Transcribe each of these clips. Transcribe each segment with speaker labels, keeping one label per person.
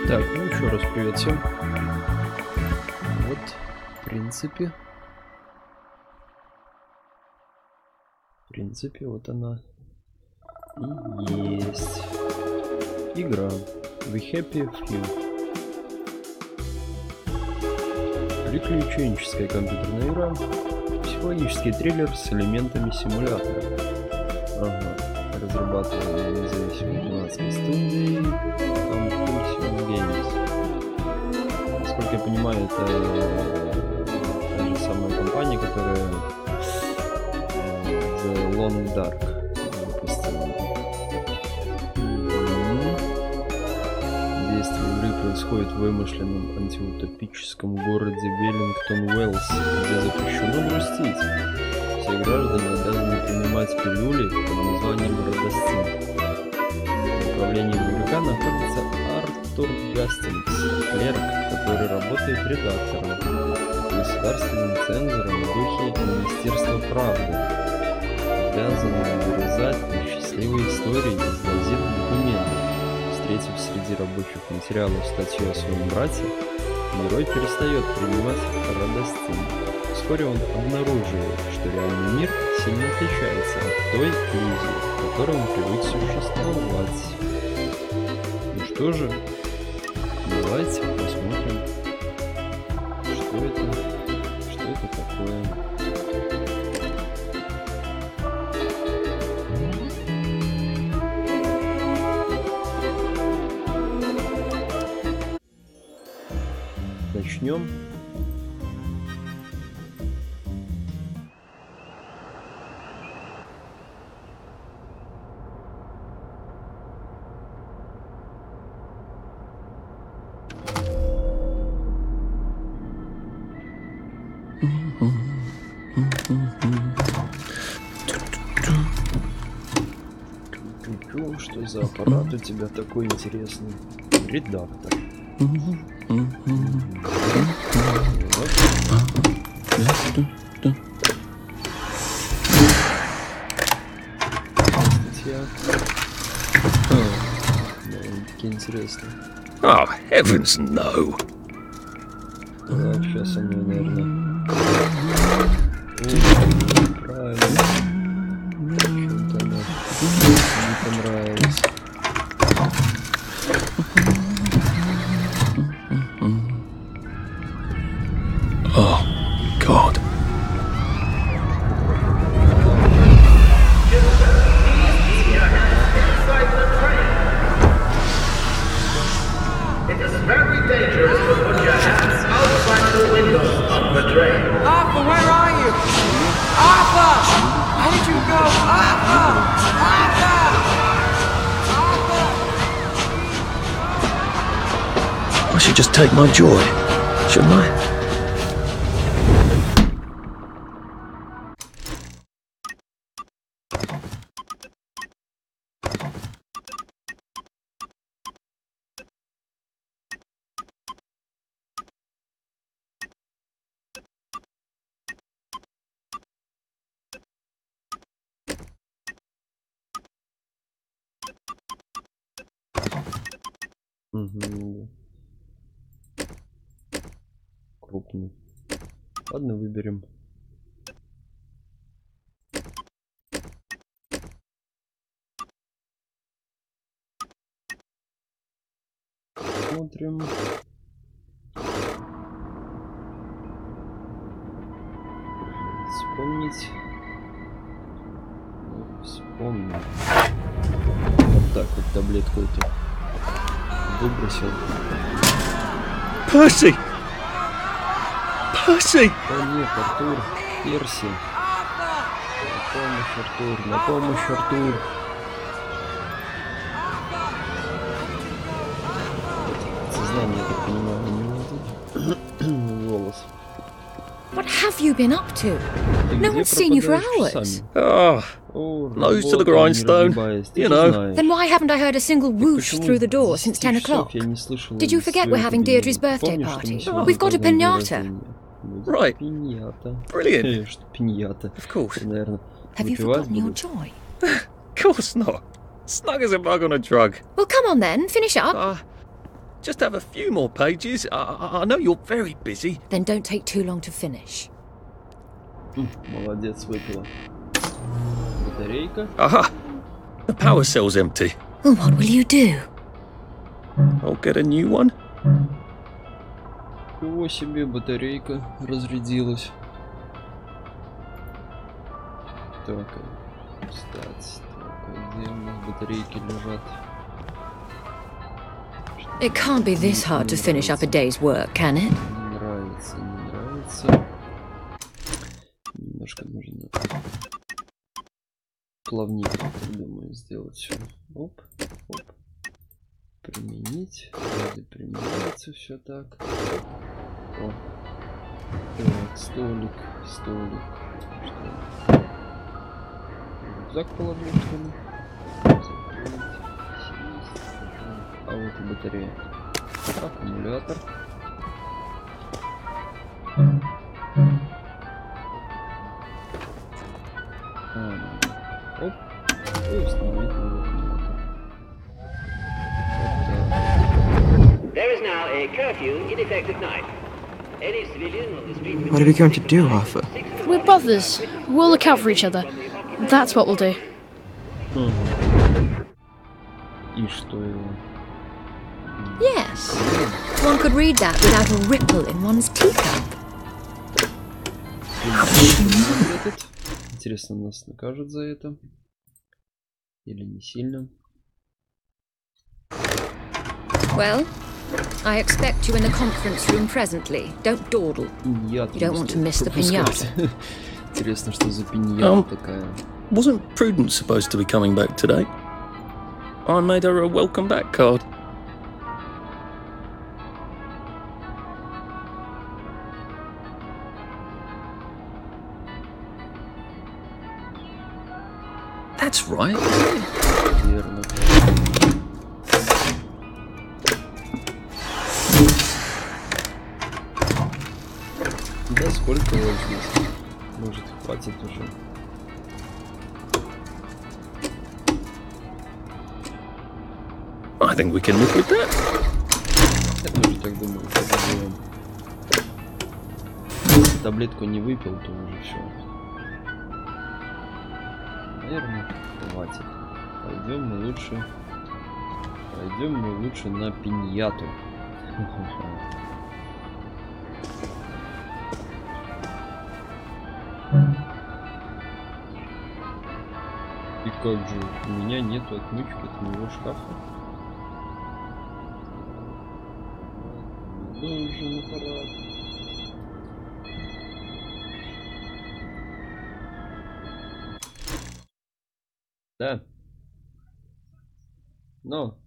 Speaker 1: Так, ну еще раз привет всем. Вот, в принципе, вот она и есть. Игра The Happy Few. Приключенческая компьютерная игра. Психологический триллер с элементами симулятора. Ага. Разрабатываемый независимой канадской студией Games. Насколько я понимаю, это та же самая компания, которая The Long Dark выпустила. Действие игры происходит в вымышленном антиутопическом городе Веллингтон-Уэллс, где запрещено грустить. Все граждане обязаны принимать пилюли под названием радостин. В управлении игрока находится Артур Гастингс, клерк, который работает редактором, государственным цензором в духе Министерства правды, обязанным вырезать несчастливые истории из газет и документов. Встретив среди рабочих материалов статью о своем брате, герой перестает принимать радостин. Вскоре он обнаруживает, что реальный мир сильно отличается от той иллюзии, в которой он привык существовать. Ну что же, давайте посмотрим, что это такое. Начнем. Что за аппарат у тебя такой интересный? Редактор. Статья. Довольно-таки интересно.
Speaker 2: Oh, heavens no!
Speaker 1: Так, сейчас они, наверное... Правильно. Что-то она не понравилось.
Speaker 2: Oh, God.
Speaker 3: It is very dangerous to put your hands outside the windows of the train.
Speaker 4: Arthur, where are you? Arthur! Where did you go? Arthur! Arthur!
Speaker 2: I should just take my joy, shouldn't I?
Speaker 1: Крупный. Ладно, выберем. Смотрим. Вспомнить. Вспомнить. Вот так вот таблетку эту выбросил.
Speaker 2: Percy! Percy!
Speaker 1: О нет, Артур, Перси. На помощь, Артур, на помощь, Артур. Сознание, я так понимаю, не волос.
Speaker 5: What have you been up to? No one's seen you for hours.
Speaker 2: Oh, nose to the grindstone, you know.
Speaker 5: Then why haven't I heard a single whoosh through the door since 10 o'clock? Did you forget we're having Deirdre's birthday party? We've got a piñata.
Speaker 2: Right. Brilliant.
Speaker 1: Piñata.
Speaker 2: Of course.
Speaker 5: Have you forgotten your joy?
Speaker 2: Of course not. Snug as a bug on a drug.
Speaker 5: Well, come on then, finish up.
Speaker 2: just have a few more pages. I know you're very busy.
Speaker 5: Then don't take too long to finish.
Speaker 1: Молодец, выпила. Батарейка.
Speaker 2: Aha! The power cell's empty.
Speaker 5: Well, what will you do?
Speaker 2: I'll get a new one.
Speaker 1: Чего себе, батарейка разрядилась. Так, кстати, где у нас батарейки лежат?
Speaker 5: It can't be this hard to finish up a day's work, can it?
Speaker 1: Не нравится, не нравится. Немножко нужно плавненько, думаю, сделать все. Оп, оп. Применить. Вроде применяется все так. О. Так, столик, столик. Что? Рюкзак положил, что ли? Закрыть. Сесть. А вот и батарея. Аккумулятор. Оп. И установить новый аккумулятор.
Speaker 6: There is now a curfew in effect at night. Any civilian on the street...
Speaker 4: What are we going to do, Arthur?
Speaker 7: We're brothers. We'll look out for each other. That's what we'll do.
Speaker 1: И что его?
Speaker 5: Yes. One could read that without a ripple in one's teacup.
Speaker 1: Интересно, нас накажут за это? Или не сильно?
Speaker 5: Well, I expect you in the conference room presently. Don't dawdle. You don't want to miss the pinata.
Speaker 1: Интересно, что за пиньята такая.
Speaker 2: Wasn't Prudence supposed to be coming back today? I made her a welcome back card. That's right.
Speaker 1: Верно. Да сколько вот здесь? Может, хватит уже.
Speaker 2: I think we can live with that.
Speaker 1: Я тоже так думаю, что живем. Если таблетку не выпил, то уже все. Наверное, хватит. Пойдем мы лучше на пиньяту. И как же, у меня нету отмычки от моего шкафа. Нужен аппарат. Да. Но.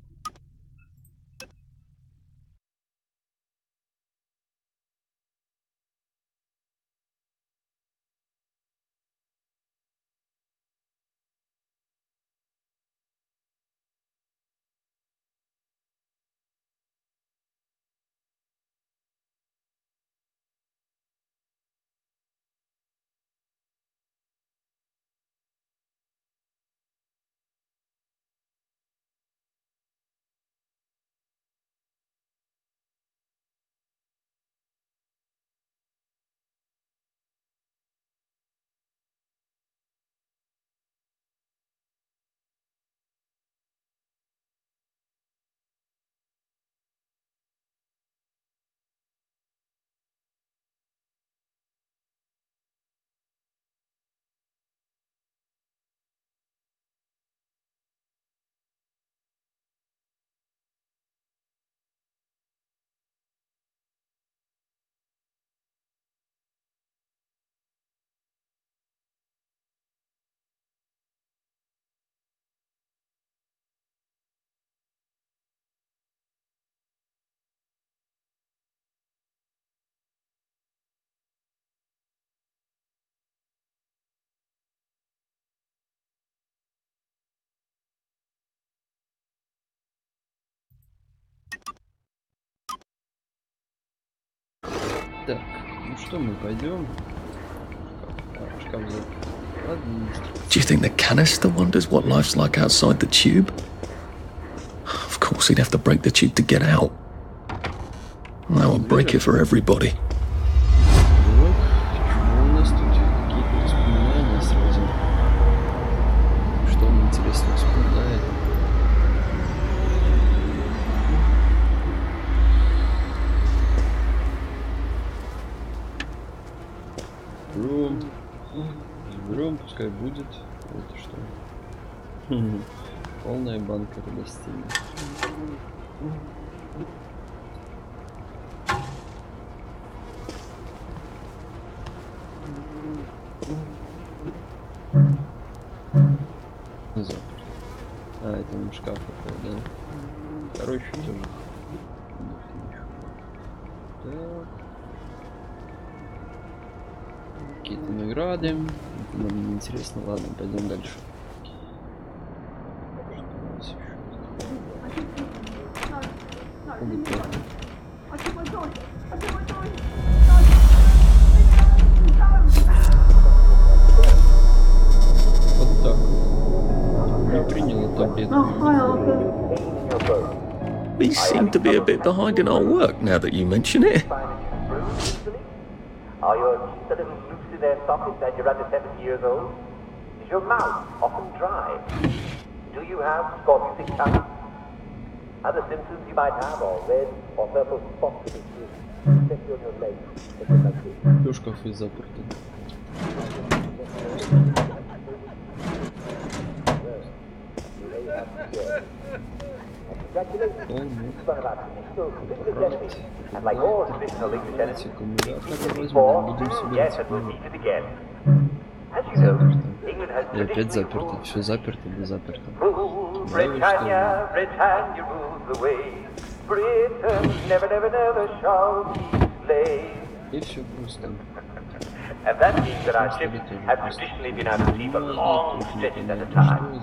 Speaker 1: Так, ну что, мы пойдем? Шкаф ладно.
Speaker 2: Do you think the canister wonders what life's like outside the tube? Of course, he'd have to break the tube to get out. That will break it for everybody.
Speaker 1: Вот, почему у нас тут какие-то воспоминания сразу? Что он интересно вспоминает? Берем, пускай будет. Это что? Полная банка радостей. Заперт. А, это на шкаф такой, да? Короче, тоже. Так. Какие-то награды. Это нам не интересно. Ладно, пойдем дальше. Что у нас еще? Вот так. Не приняла таблетку.
Speaker 2: We seem to be a bit behind in our work now that you mention it.
Speaker 8: Are your teeth a little loose in their sockets and you're under 70 years old? Is your mouth often dry? Do you have scorbutic tongue? Other symptoms you might have are red or purple spots in your skin, especially on your legs.
Speaker 1: До шкафы заперты.
Speaker 8: And like all traditional English entities, before, yes, and we'll meet it again. As you know, England has
Speaker 1: И опять заперто. Все заперто, да заперто.
Speaker 8: Britannia, Britannia rules the waves. Britain never, never, never shall be slaves.
Speaker 1: И все просто.
Speaker 8: And that means that our ships have traditionally been out at sea for long stretches at a time.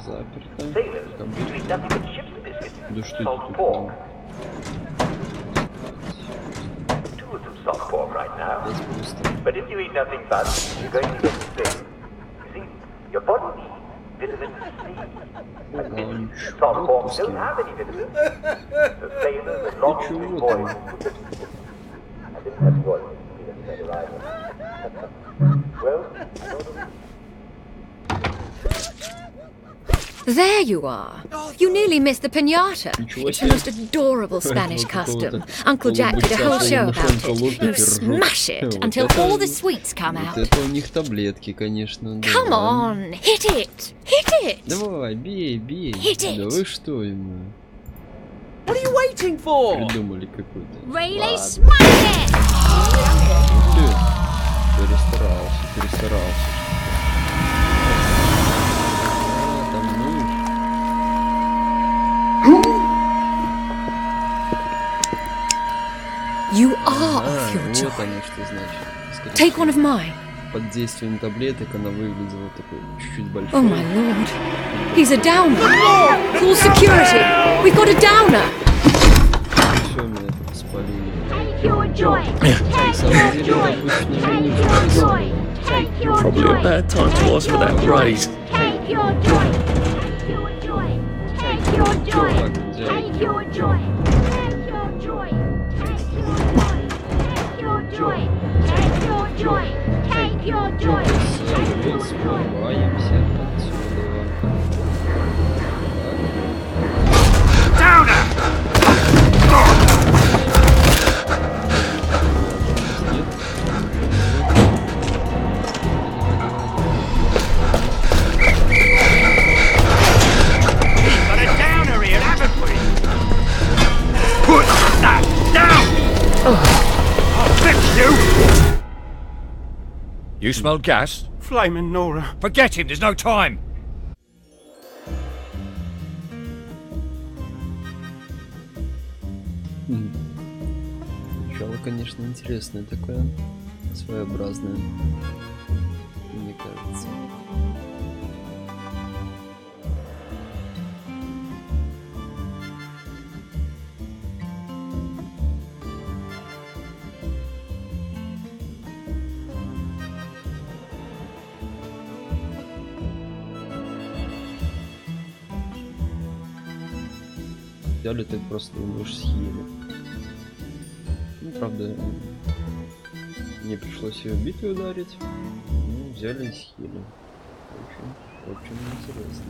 Speaker 8: Sailors usually nothing but ship's biscuits, salt pork. Two of them salt pork right now. But if you eat nothing but, you're going to get sick. You see, your body needs vitamin C. And salt pork don't have any vitamins. So sailors and long-street boys. I didn't have to order it either. Well,
Speaker 5: there you are. You nearly missed the piñata. It's the most adorable Spanish custom. Uncle Jack did a whole show about it. You smash it until all the sweets come out.
Speaker 1: Это у них таблетки, конечно.
Speaker 5: Come on, hit it, hit it.
Speaker 1: Давай, бей, бей.
Speaker 5: Hit it.
Speaker 1: Да вы что ему?
Speaker 4: What are you waiting for?
Speaker 1: Придумали какой-то.
Speaker 5: Really smash it.
Speaker 1: Перестарался.
Speaker 5: You are off your
Speaker 1: Вот
Speaker 5: joy.
Speaker 1: оно что значит.
Speaker 5: Take one of mine.
Speaker 1: Под действием таблеток она выглядела такой чуть-чуть большой.
Speaker 5: Oh my lord. He's a downer. Call security. We've got a downer.
Speaker 1: Все, меня тут спалили.
Speaker 2: Probably a bad time to ask for that raise.
Speaker 9: You smelled gas?
Speaker 10: Flaming Nora.
Speaker 9: Forget him, there's no time!
Speaker 1: Начало, конечно, интересное такое, своеобразное, мне кажется. Взяли, ты просто его уж съели. Ну, правда, мне пришлось ее битой ударить. Ну, взяли и съели. Очень интересно.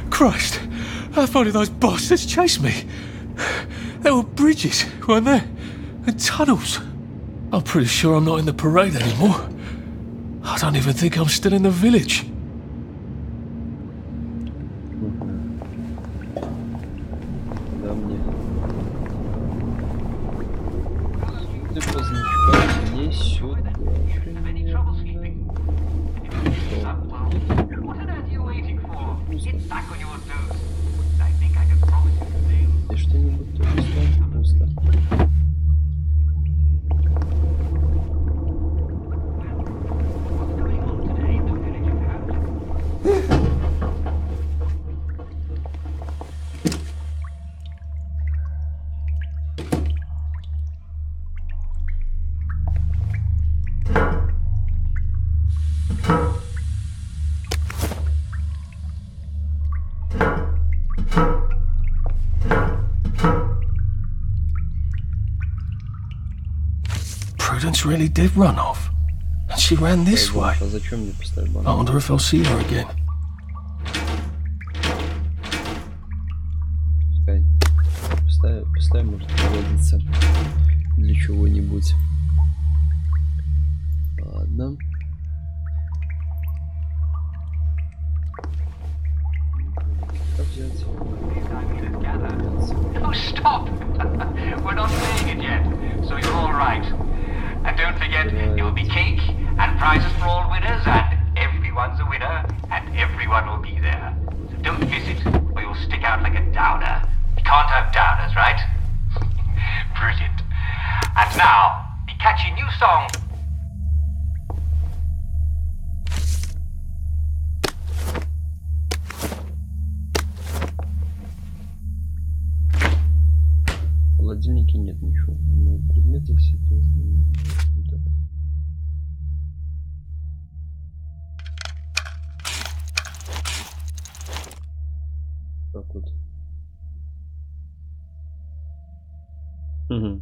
Speaker 10: Christ, how far did those bastards chase me? There were bridges, weren't there? And tunnels. I'm pretty sure I'm not in the parade anymore. I don't even think I'm still in the village.
Speaker 1: Да, мне. Ты по значкам не сюда. И что-нибудь тоже стало пусто.
Speaker 10: Prudence really did run off. And she ran this way.
Speaker 1: А зачем мне поставить банк?
Speaker 10: I wonder if I'll see her again.
Speaker 1: Пускай может пригодиться для чего-нибудь. Ладно.
Speaker 8: Oh, stop! We're not playing it yet, so you're all right. And don't forget, there will be cake and prizes for all winners, and everyone's a winner, and everyone will be there. So don't miss it, or you'll stick out like a downer. We can't have downers, right? Brilliant. And now, the catchy new song.
Speaker 1: В холодильнике нет ничего. Но предметы все вот так. Так вот. Угу.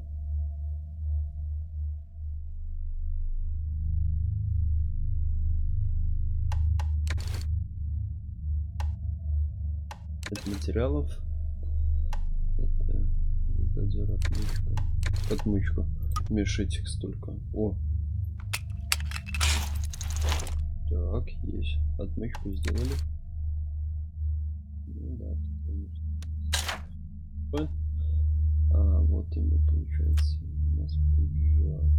Speaker 1: Это материалов. Это дозор отмычка. Меж этих столько. О. Так, есть. Отмычку сделали. Ну да, тут, конечно. А, вот именно получается. У нас пиджак.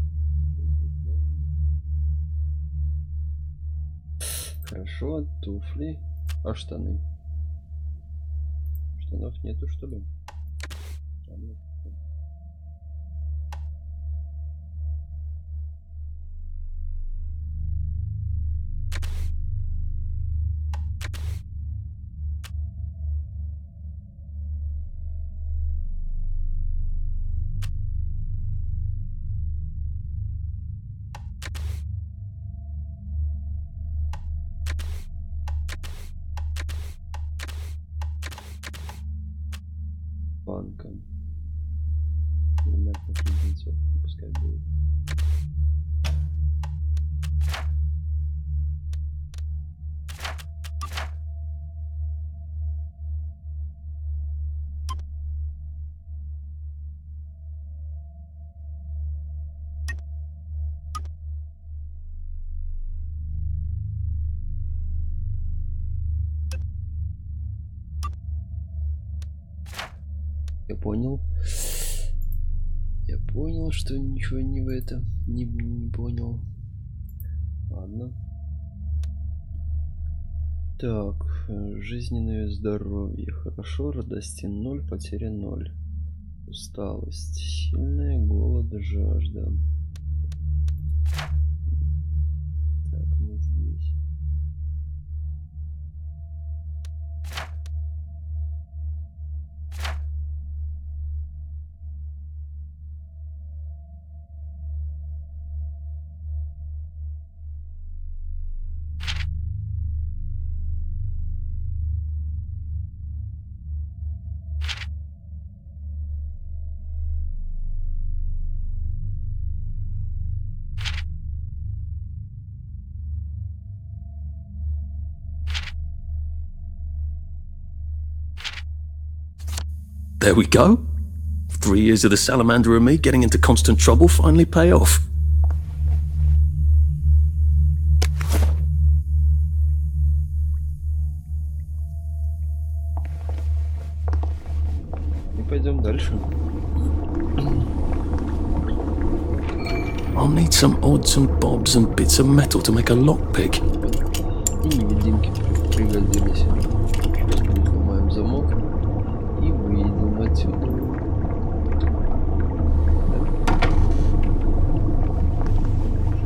Speaker 1: Хорошо, туфли. А штаны? Штанов нету, что ли? Банка. Элемент близнецов. Пускай будет. Я понял. Я понял, что ничего не в это не понял. Ладно. Так, жизненное здоровье. Хорошо, радости 0, потеря 0. Усталость. Сильная, голод, жажда. Так, мы здесь.
Speaker 2: There we go. 3 years of the salamander and me getting into constant trouble finally pay off.
Speaker 1: И пойдем дальше.
Speaker 2: I'll need some odds and bobs and bits of metal to make a lockpick.
Speaker 1: И невидимки пригодились. Сейчас взломаем замок и выйдем отсюда.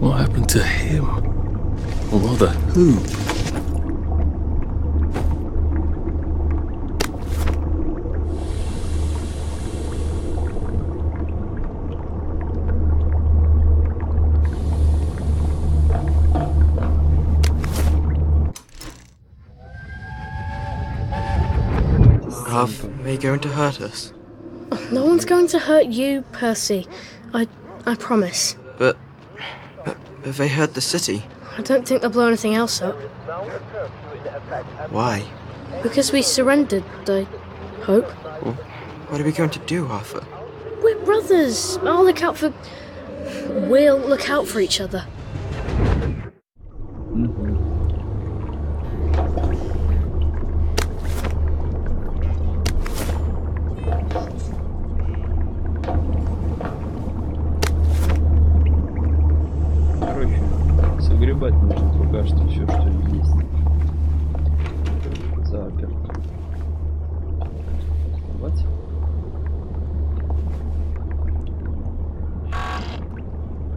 Speaker 2: What happened to him? Or rather, who?
Speaker 4: Are they going to hurt us?
Speaker 7: No one's going to hurt you, Percy. I promise.
Speaker 4: But they hurt the city.
Speaker 7: I don't think they'll blow anything else up.
Speaker 4: Why?
Speaker 7: Because we surrendered, I hope.
Speaker 4: Well, what are we going to do, Arthur?
Speaker 7: We're brothers. We'll look out for each other.
Speaker 1: Согребать нужно пока что все, что есть. Заперт. Открывать.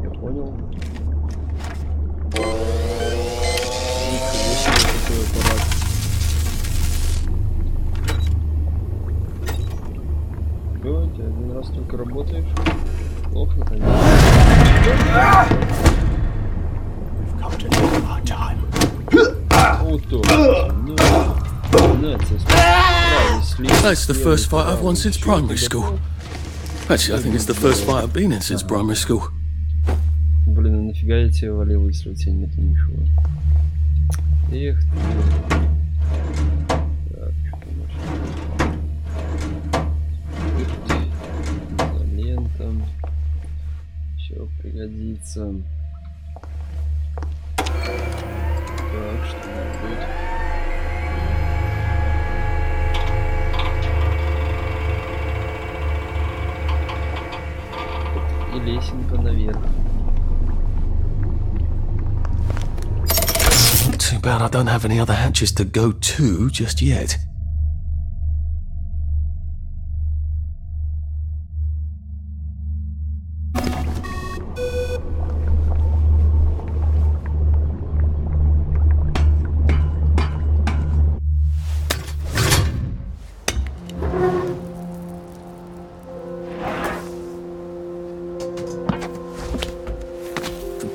Speaker 1: Я понял. Ничего себе, какой аппарат. Говорите, один раз только работаешь. Плохо, конечно.
Speaker 2: That's the first fight I've won since primary school. Actually, I think it's the first fight I've been in since primary school.
Speaker 1: Блин, а нафига я тебя валил, если у тебя нету ничего? Эх ты. Так, что наш? Изолента. Все пригодится. Так, что будет? И лесенка наверх.
Speaker 2: Too bad I don't have any other hatches to go to just yet.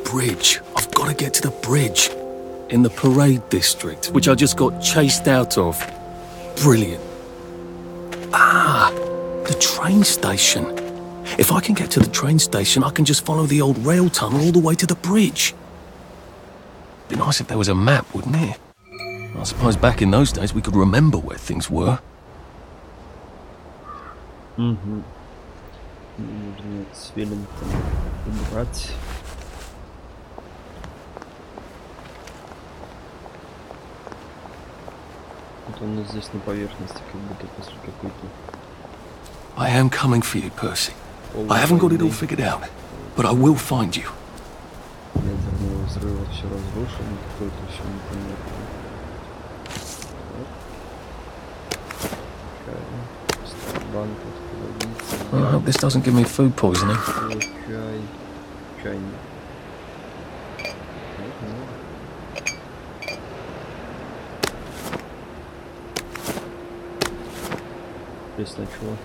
Speaker 2: Bridge. I've got to get to the bridge. In the parade district, which I just got chased out of. Brilliant. Ah, the train station. If I can get to the train station, I can just follow the old rail tunnel all the way to the bridge. Be nice if there was a map, wouldn't it? I suppose back in those days we could remember where things were.
Speaker 1: Нужно с Веллингтоном убрать. Вот он здесь на поверхности, как будто после какой-то...
Speaker 2: I am coming for you, Percy. I haven't got it all figured out, but I will find you.
Speaker 1: Ядерного взрыва все разрушено, какое-то все непонятное. Банк открывается.
Speaker 2: I hope this doesn't give me food poisoning.
Speaker 1: Чай. Чайник. Здесь начало.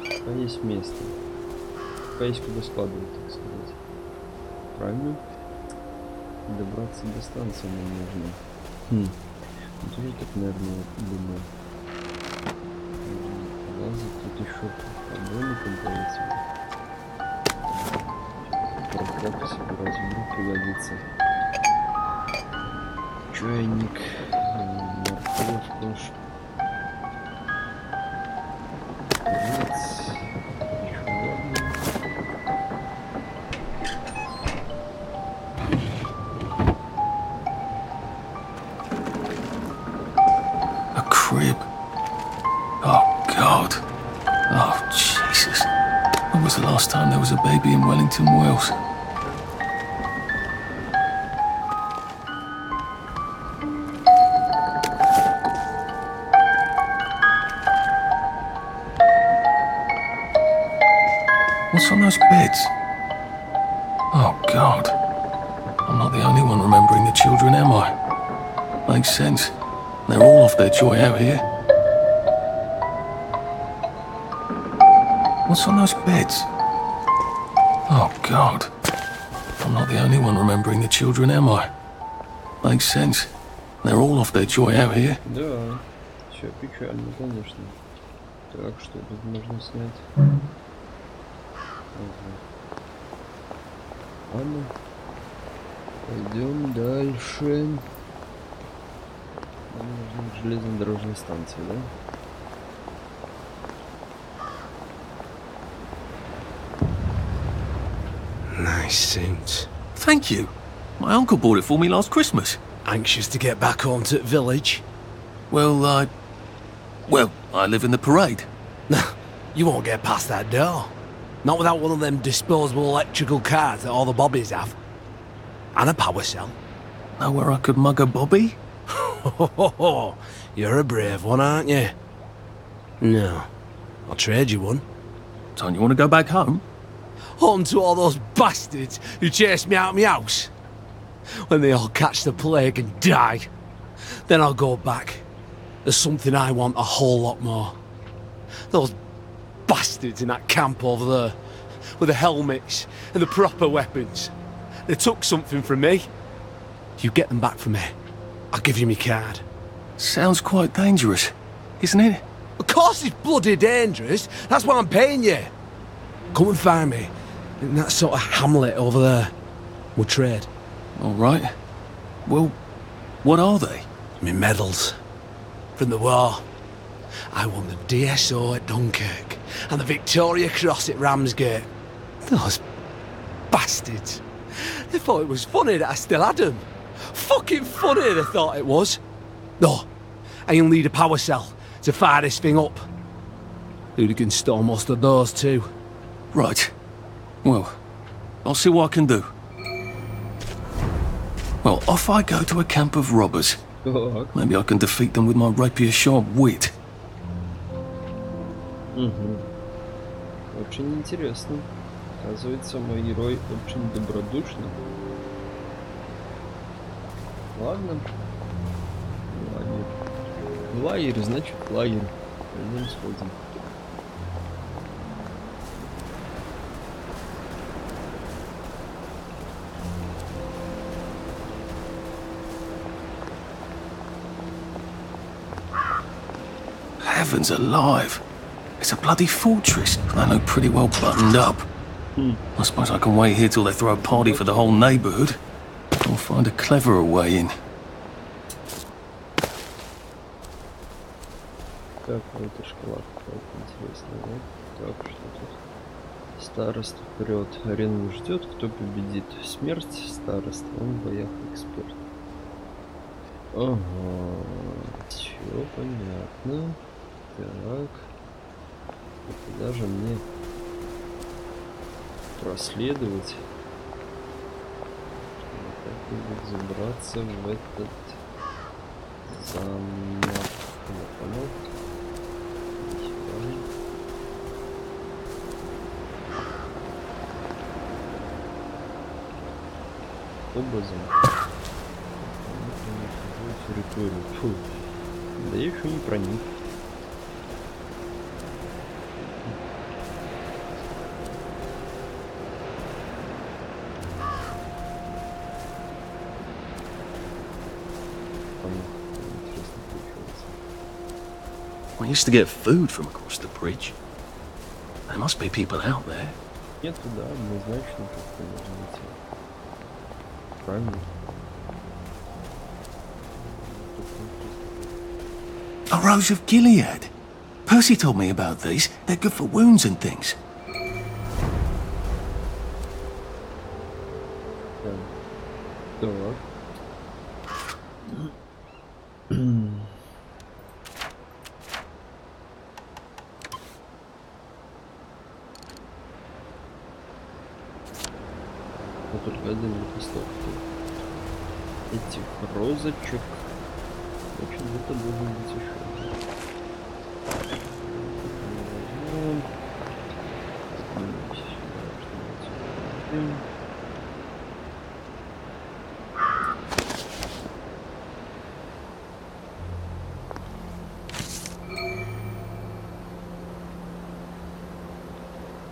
Speaker 1: Пока есть место. Пока есть куда складывать, так сказать. Правильно? Добраться до станции нам нужно. Тоже так, наверное, думаю. Лазать тут еще по домикам, по этим. Плохо собирать, вдруг пригодится. Чайник, морковку,
Speaker 2: A crib. Oh God. Oh Jesus. When was the last time there was a baby in Wellington, Wales? What's on those beds? Oh, God. I'm not the only one remembering the children, am I? Makes sense. They're all off their joy out here. What's on those beds? Oh, God. I'm not the only one remembering the children, am I? Makes sense. They're all off their joy out here.
Speaker 1: Да, все печально, конечно. Так, что тут можно снять? Ладно, пойдем дальше. Нам нужно к железнодорожной станции, да?
Speaker 11: Nice suit.
Speaker 2: Thank you. My uncle bought it for me last Christmas.
Speaker 11: Anxious to get back home to the village?
Speaker 2: Well, I live in the parade.
Speaker 11: You won't get past that door. Not without one of them disposable electrical cars that all the bobbies have. And a power cell.
Speaker 2: Know where I could mug a bobby?
Speaker 11: You're a brave one, aren't you? No. I'll trade you one.
Speaker 2: Don't you want to go back home?
Speaker 11: Home to all those bastards who chased me out of my house. When they all catch the plague and die, then I'll go back. There's something I want a whole lot more. Those bastards in that camp over there, with the helmets and the proper weapons. They took something from me. You get them back from me, I'll give you my card.
Speaker 2: Sounds quite dangerous, isn't it?
Speaker 11: Of course it's bloody dangerous. That's why I'm paying you. Come and find me in that sort of hamlet over there. We'll trade.
Speaker 2: All right. Well, what are they?
Speaker 11: My medals. From the war. I won the DSO at Dunkirk and the Victoria Cross at Ramsgate. Those bastards. They thought it was funny that I still had them. Fucking funny they thought it was. No, I'll need a power cell to fire this thing up. Hooligans stole most of those too.
Speaker 2: Right. Well, I'll see what I can do. Well, off I go to a camp of robbers. Maybe I can defeat them with my rapier-sharp wit.
Speaker 1: Очень интересно. Оказывается, мой герой очень добродушный. Ладно. Лагерь. Лагерь, значит лагерь. Пойдем сходим.
Speaker 2: Heavens alive. It's a bloody fortress. I know pretty well buttoned up. I suppose I can wait here till they throw a party for the whole neighbourhood. Or find a cleverer way in.
Speaker 1: Так, вот эта шкала какая-то интересная, да? Так, что тут? Староста вперед. Арену ждет, кто победит. Смерть староста, он в боях эксперт. Ага, все понятно. Так, куда же мне проследовать, как-нибудь забраться в этот замок? Я понял. Образом территорию. Фу. Да я еще не проник.
Speaker 2: I used to get food from across the bridge. There must be people out there.
Speaker 1: Нет, да, однозначно как-то можно идти. Правильно.
Speaker 2: A rose of Gilead. Percy told me about these. They're good for wounds and things.
Speaker 1: Так. Вот только один листок. Этих розочек. Очень где-то должен быть еще.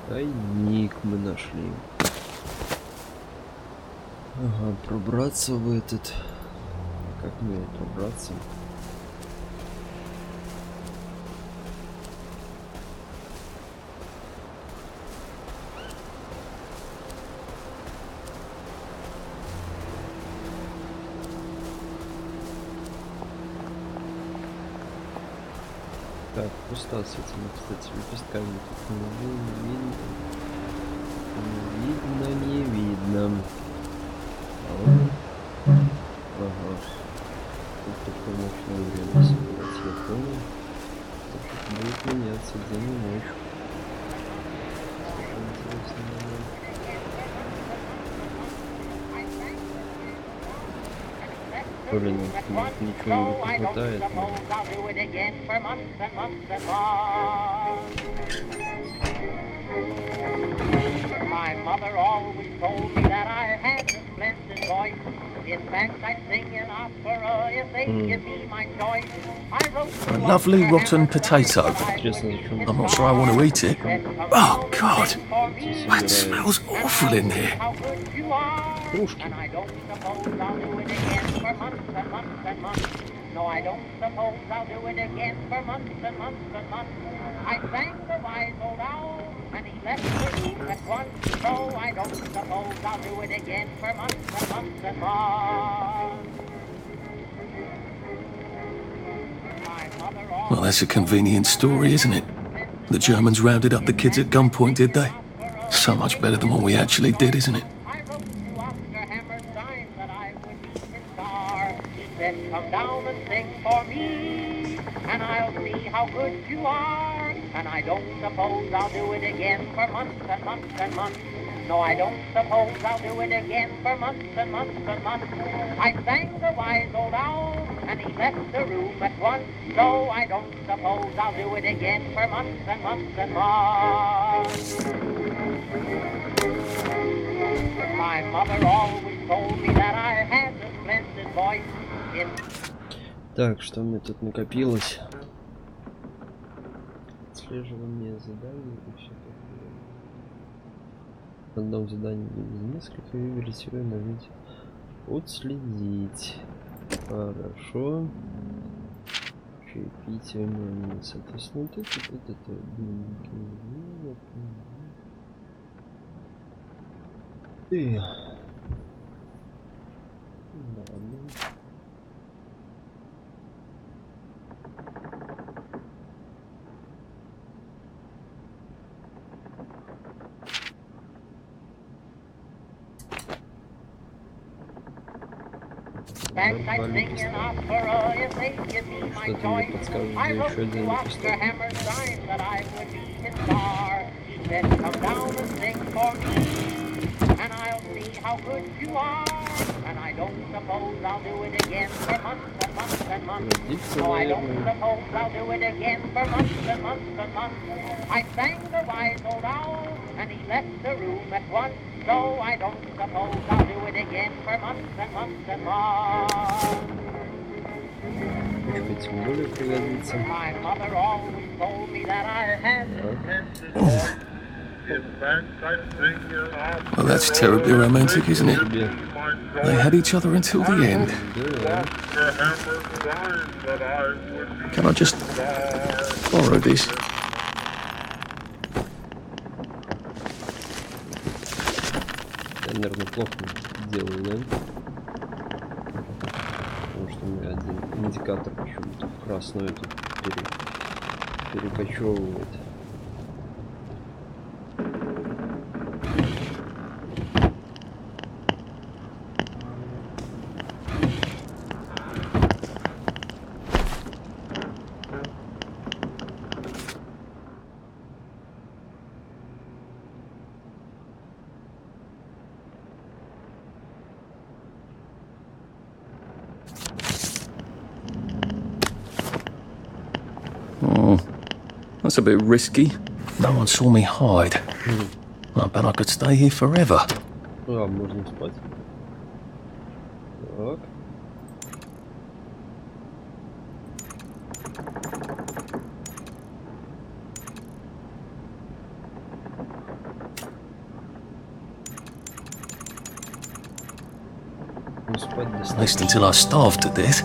Speaker 1: Тайник мы нашли. Ага, пробраться в этот. Как мне пробраться? Так, пусто с этими, кстати, лепестками тут не видно. Ага. Тут такое ночное время собирать, я понял. Значит, будет меняться день и ночь. Очень интересный момент. Блин, ничего не хватает.
Speaker 12: My mother always told me that I had a splendid voice. In fact, I sing in opera if they give me my choice. I wrote
Speaker 2: A lovely rotten potato. I'm not sure I want to eat it. Oh, God. That smells awful in here.
Speaker 12: And I don't suppose I'll do it again for months and months and months. No, I don't suppose I'll do it again for months and months and months. I sang the wise old owl, and he left the room at once. So I don't suppose I'll do it again for months and months and months.
Speaker 2: Well, that's a convenient story, isn't it? The Germans rounded up the kids at gunpoint, did they? So much better than what we actually did, isn't it?
Speaker 12: Come down and sing for me, and I'll see how good you are. And I don't suppose I'll do it again for months and months and months. No, I don't suppose I'll do it again for months and months and months. I sang the wise old owl, and he left the room at once. So I don't suppose I'll do it again for months and months and months. My mother always told me that I had a splendid voice.
Speaker 1: Так, что мне тут накопилось? Отслеживание заданий и все такое. В одном задании без несколько выберите его на видео. Отследить. Хорошо. Чаепитие, соответственно, вот это.
Speaker 12: Back I sing in opera if they give me my choice. I wrote to Oscar Hammerstein that I would be his star. He said, come down and sing for me, and I'll see how good you are. And I don't suppose I'll do it again for months and months and months. No, I don't suppose I'll do it again for months and months and months. I sang the wise old owl, and he left the room at once. So I don't suppose I'll do it again for months and months and months. My mother always told me that I had.
Speaker 2: Well, that's terribly romantic, isn't it? They had each other until the end. Can I just borrow this?
Speaker 1: Я, наверное, плохо делаю, да? Потому что у меня один индикатор почему-то в красную тут перекочевывает.
Speaker 2: That's a bit risky. No one saw me hide. I bet I could stay here forever.
Speaker 1: А, можно спать. Так. Ну, спать
Speaker 2: At least until I starve to death.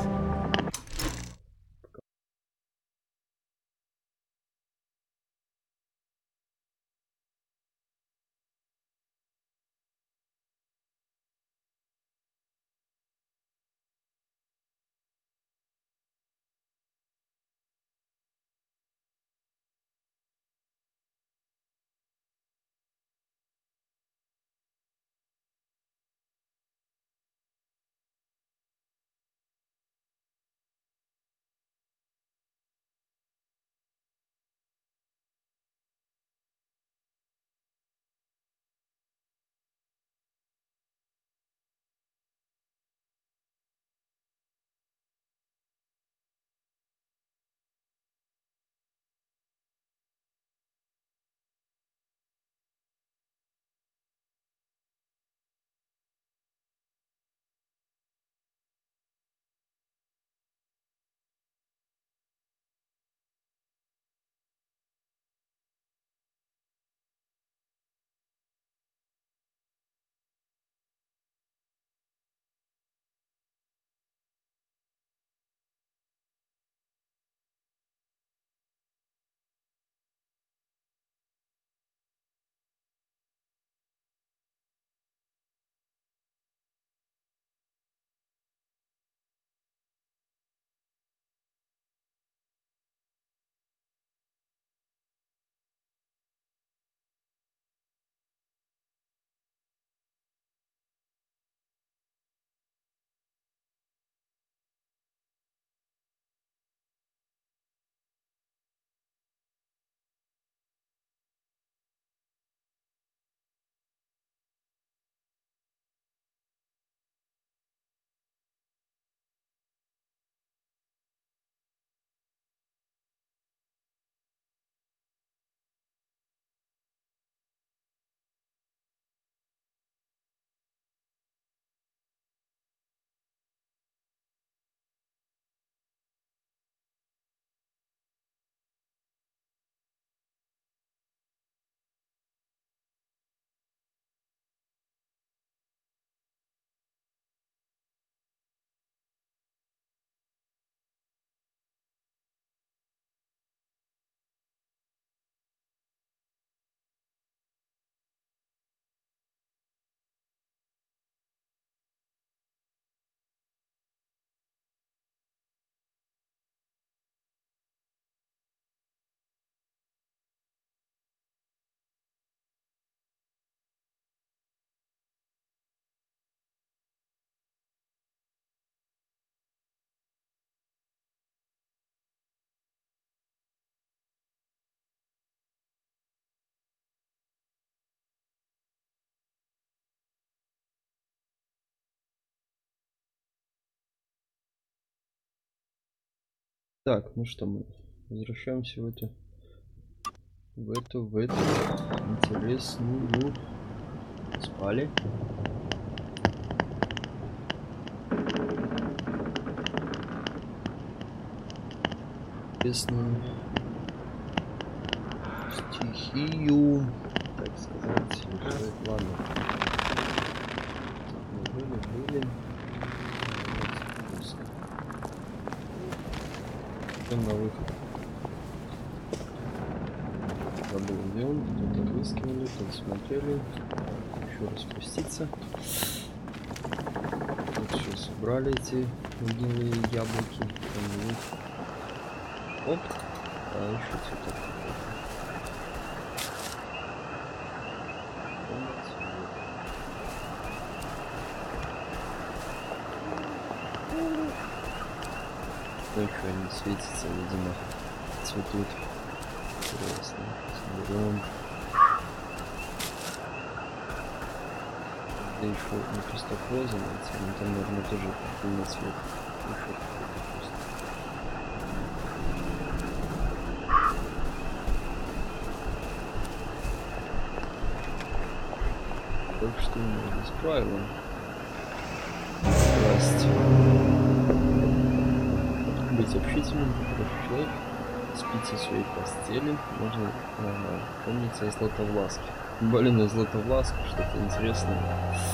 Speaker 1: Так, ну что, мы возвращаемся в эту интересную. Спали. Интересную стихию, так сказать. Ладно. Были. На выход. Забыл, где он? Кто-то выскивали, тут смотрели. Еще раз спуститься. Вот сейчас убрали эти гнилые яблоки. Оп. А еще цветок. Ну что, они светятся, видимо, цветут. Интересно. Соберем. Да еще не просто роза найти, но там, наверное, тоже какой-то цвет. Еще какой-то просто. Только что можно с правилом. Здрасте. Быть общительным, хороший человек, спите в своей постели, можно помниться о Златовласке. Блин, о Златовласке что-то интересное.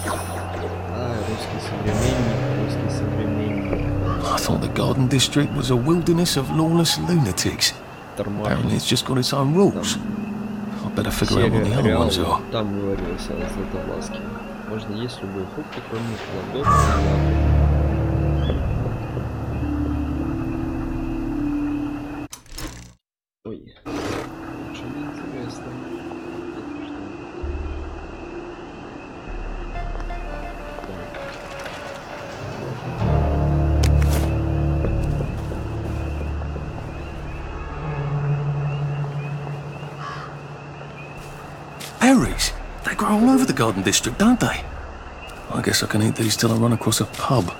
Speaker 1: А, русский современник.
Speaker 2: I thought the Garden District was a wilderness of lawless lunatics. Apparently it's just got its own rules. I better figure out what the other ones are.
Speaker 1: Там говорилось о Златовласке. Можно есть любые фрукты, кроме плодов и яблок.
Speaker 2: Berries? They grow all over the Garden District, don't they? I guess I can eat these till I run across a pub.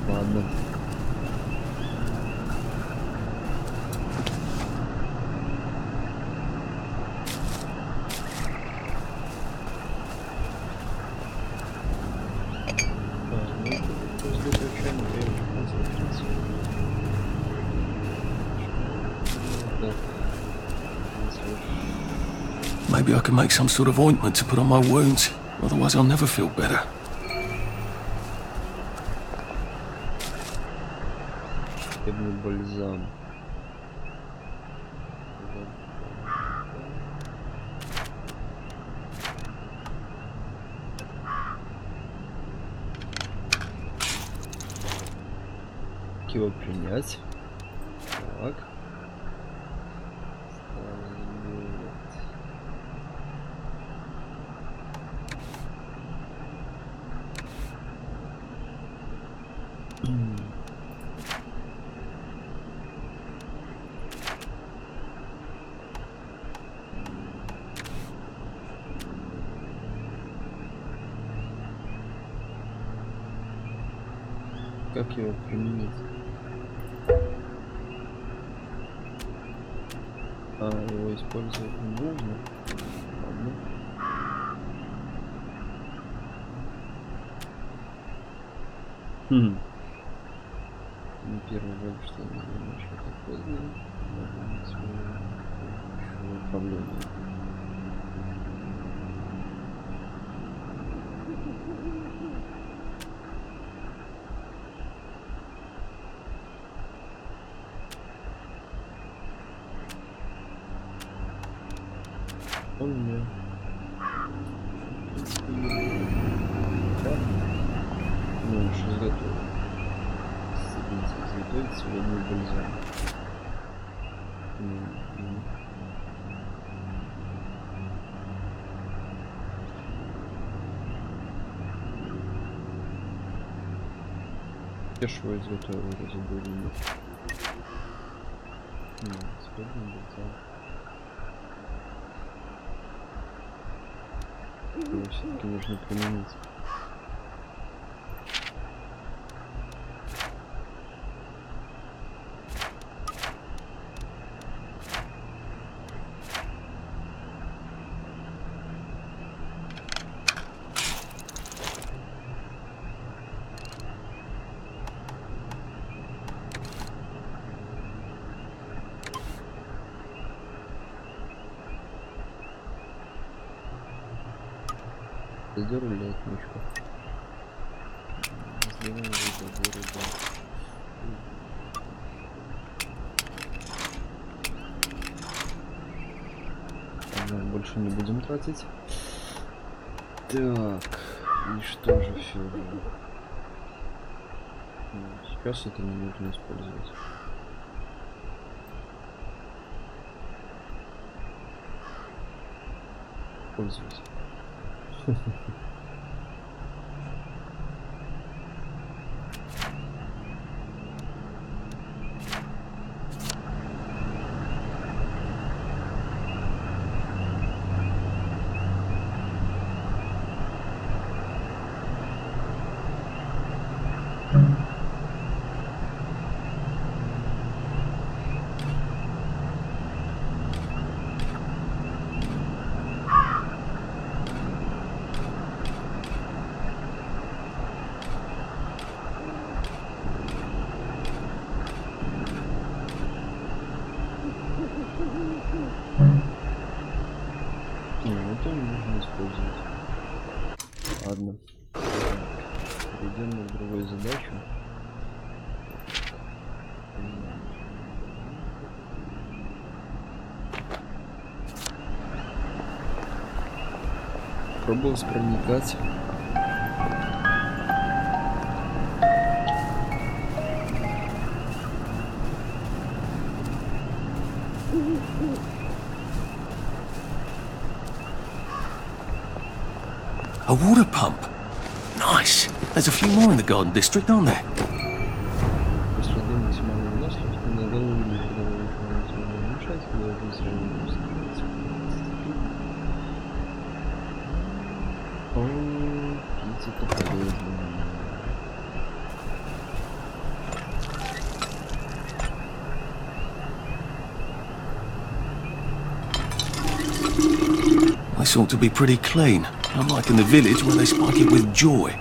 Speaker 1: Ладно.
Speaker 2: Maybe I can make some sort of ointment to put on my wounds. Otherwise I'll never feel better.
Speaker 1: Бальзам. Как его принять? Так. Как его применить? А, его использовать не нужно. Ладно. Первый вариант, что немножко поздно. Управление. Он мне... Ну, уж изготовил. Изготовить сегодня бальзам. Я ж его изготовил, разобрали. Сегодня бальзам. Его все-таки нужно применить. Задерли отмычку. Сделаем договоры, да. Ага, больше не будем тратить. Так, и что же все же? Сейчас это не нужно использовать. Пользуюсь. Это можно использовать. Ладно. Перейдем на другую задачу. Пробовал проникать.
Speaker 2: A water pump. Nice. There's a few more in the Garden District, aren't there? This ought to be pretty clean, unlike in the village where they spike it with joy.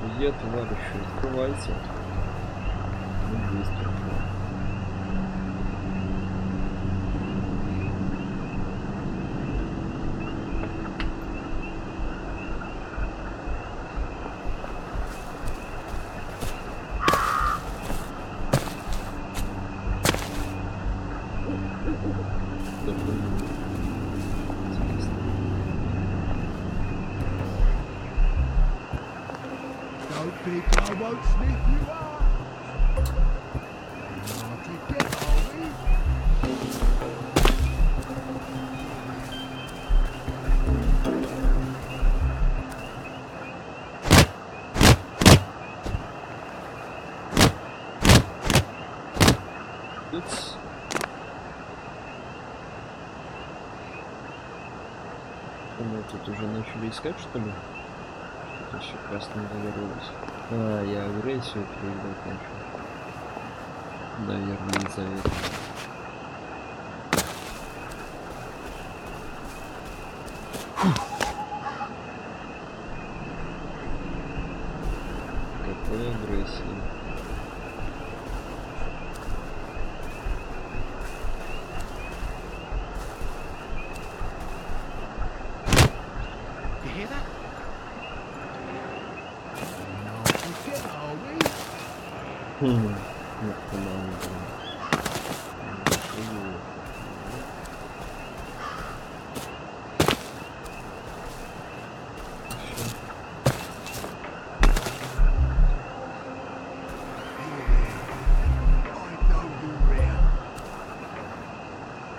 Speaker 2: Друзья, товарищи, открывайте.
Speaker 13: I won't sniff you out. Hard to get, are we?
Speaker 1: Oops. Мы тут уже начали искать, что ли? Что-то все красным загорелось. А, я агрессию проявлять начал. Наверное, из-за этого. Какой агрессии?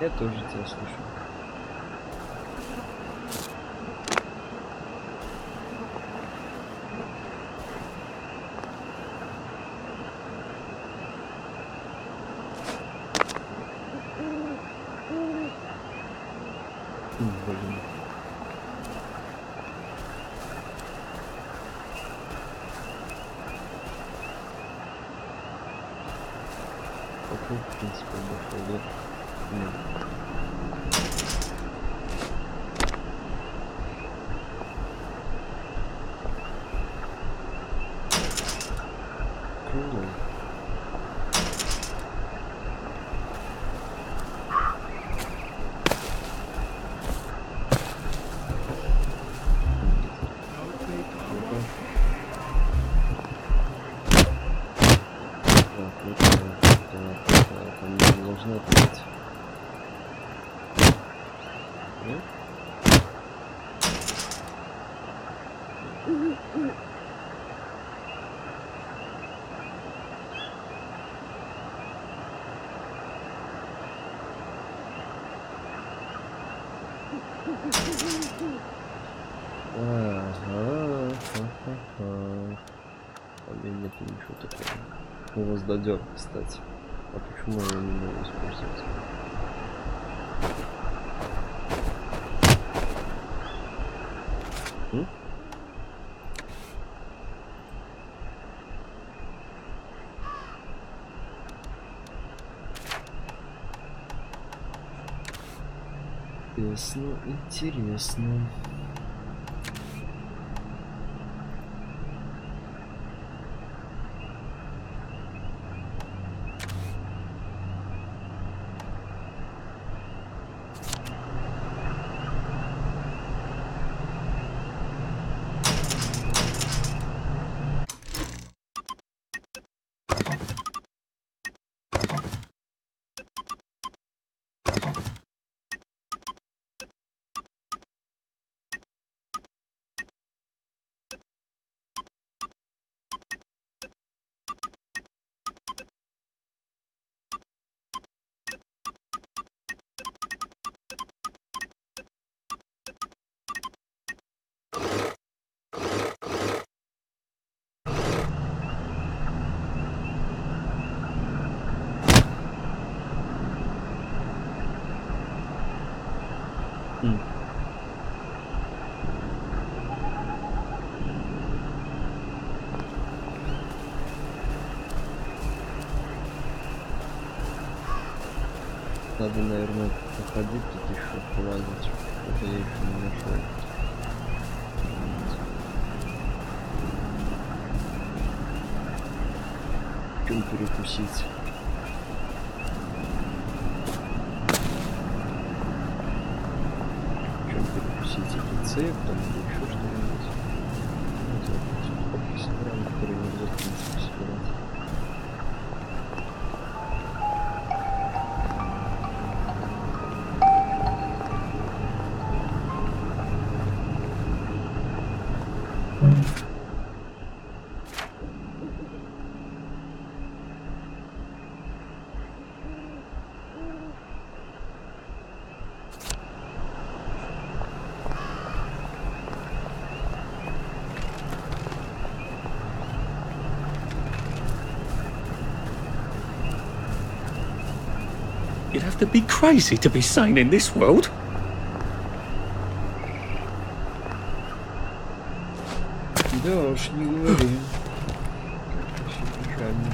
Speaker 1: Я тоже тебя слышу. дошел, в принципе, дошел, да? Нет. Круто. Ничего такого. У вас додер, кстати. А почему я его не могу использовать? Интересно, интересно. Надо, наверное, походить тут еще, полазить. Это я еще не нашел. Чем перекусить? Чем перекусить? Рецептом или еще что-нибудь? Вот собираем, которые нельзя, в принципе, собирать.
Speaker 2: You'd have to be crazy to be sane in this world.
Speaker 1: Да уж, не говори. Вообще печально.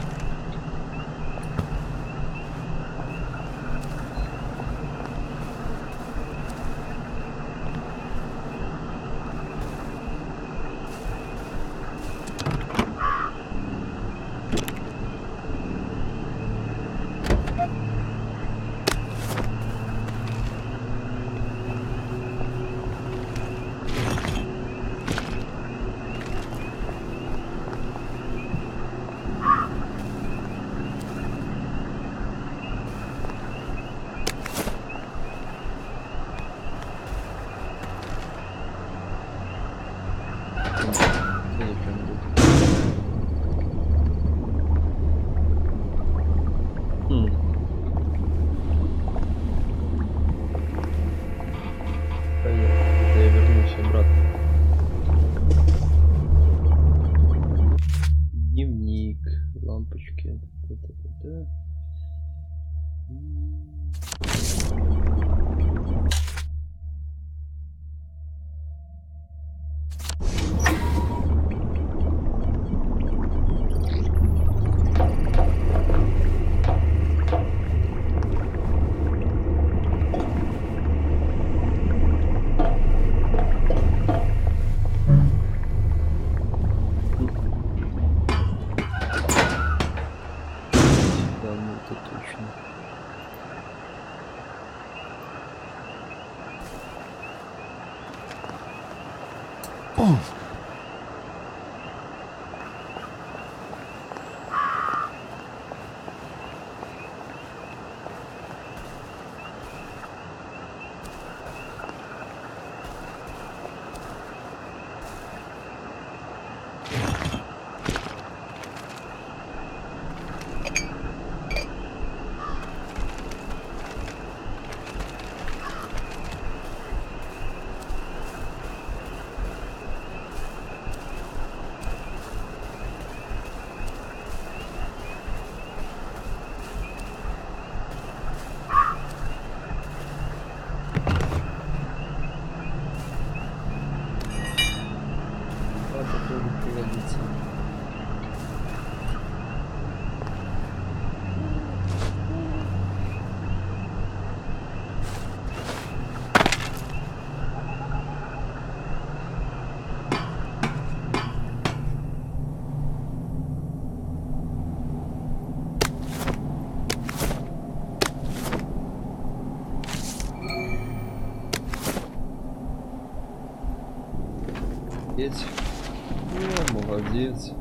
Speaker 1: Молодец.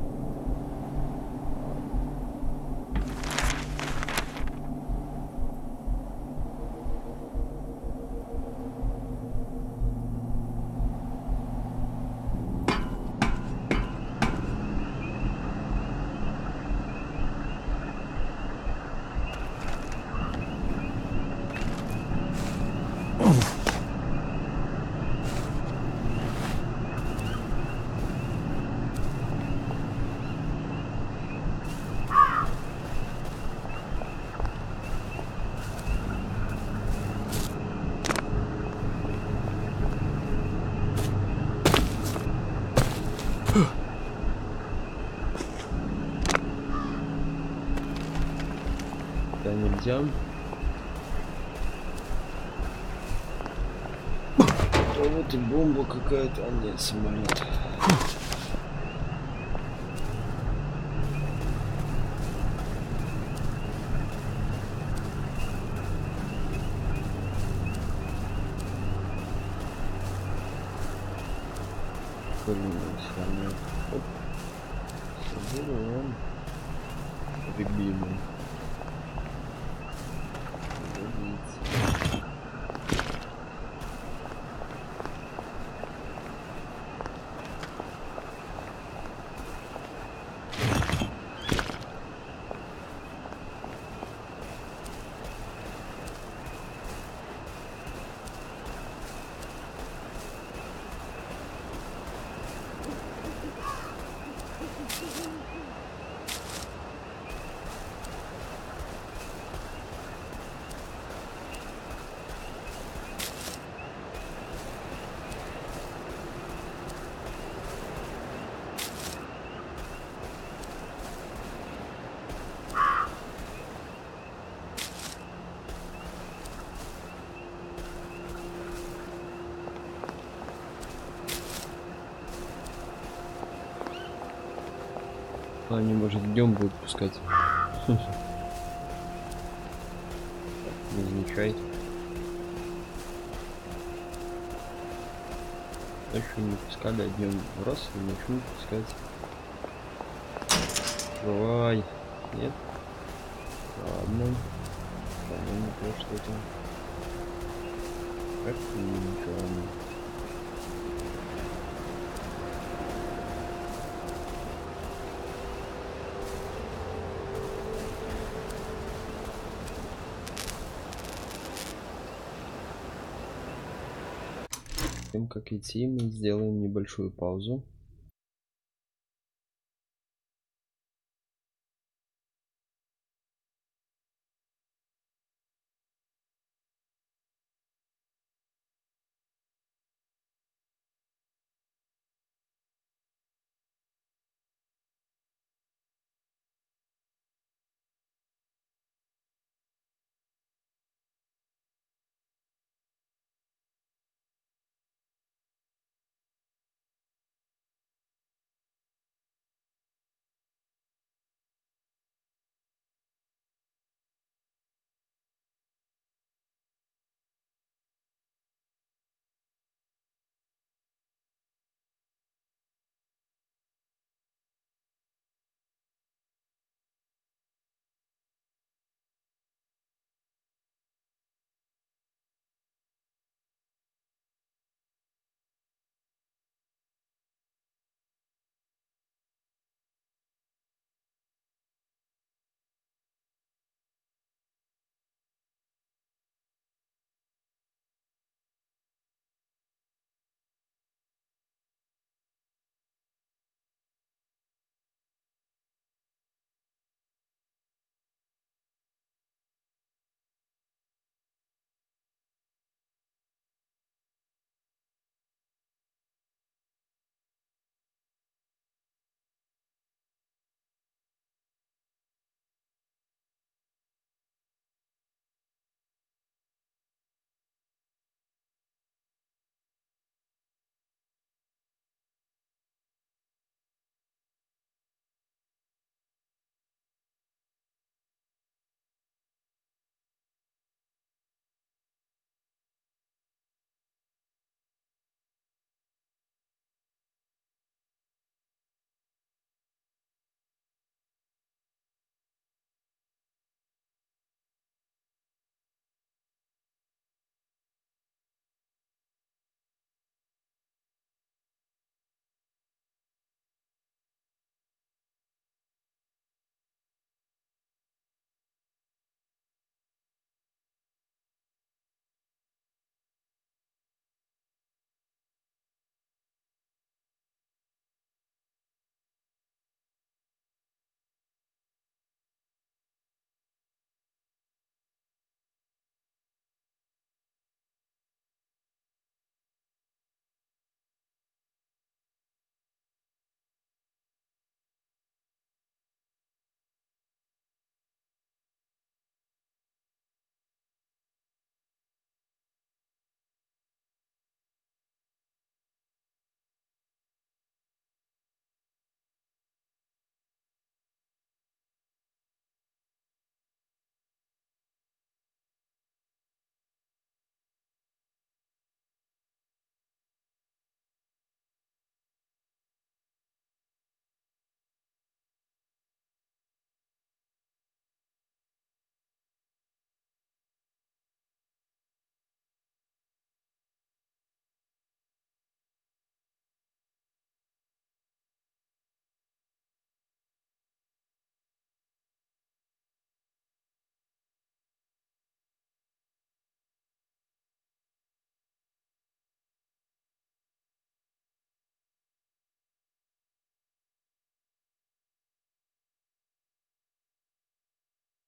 Speaker 1: Да нельзя. А вот и бомба какая-то, а нет, самолет. Оп. Собираем. Любимый. Они, может, днем будут пускать. Не замечай. Еще не пускали, а днем раз и начнут пускать. Давай. Нет? Ладно. Понятно, что-то. Как ничего. Тем как идти, мы сделаем небольшую паузу.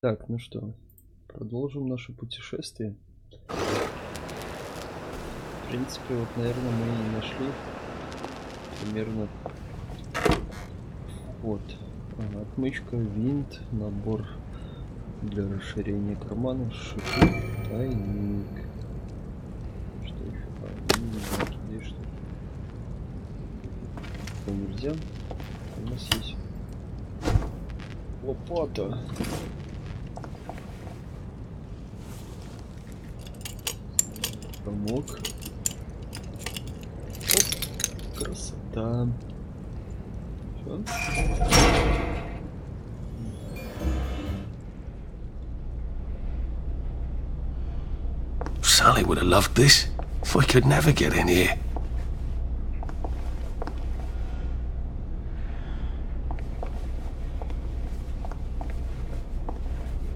Speaker 1: Так, ну что, продолжим наше путешествие. В принципе, вот, наверное, мы и нашли примерно вот. Ага, отмычка, винт, набор для расширения кармана, шипы, тайник. Что еще? Здесь что? Что нельзя? У нас есть лопата. Помог. Оп, красота. Все.
Speaker 2: Sally would have loved this. We could never get in here.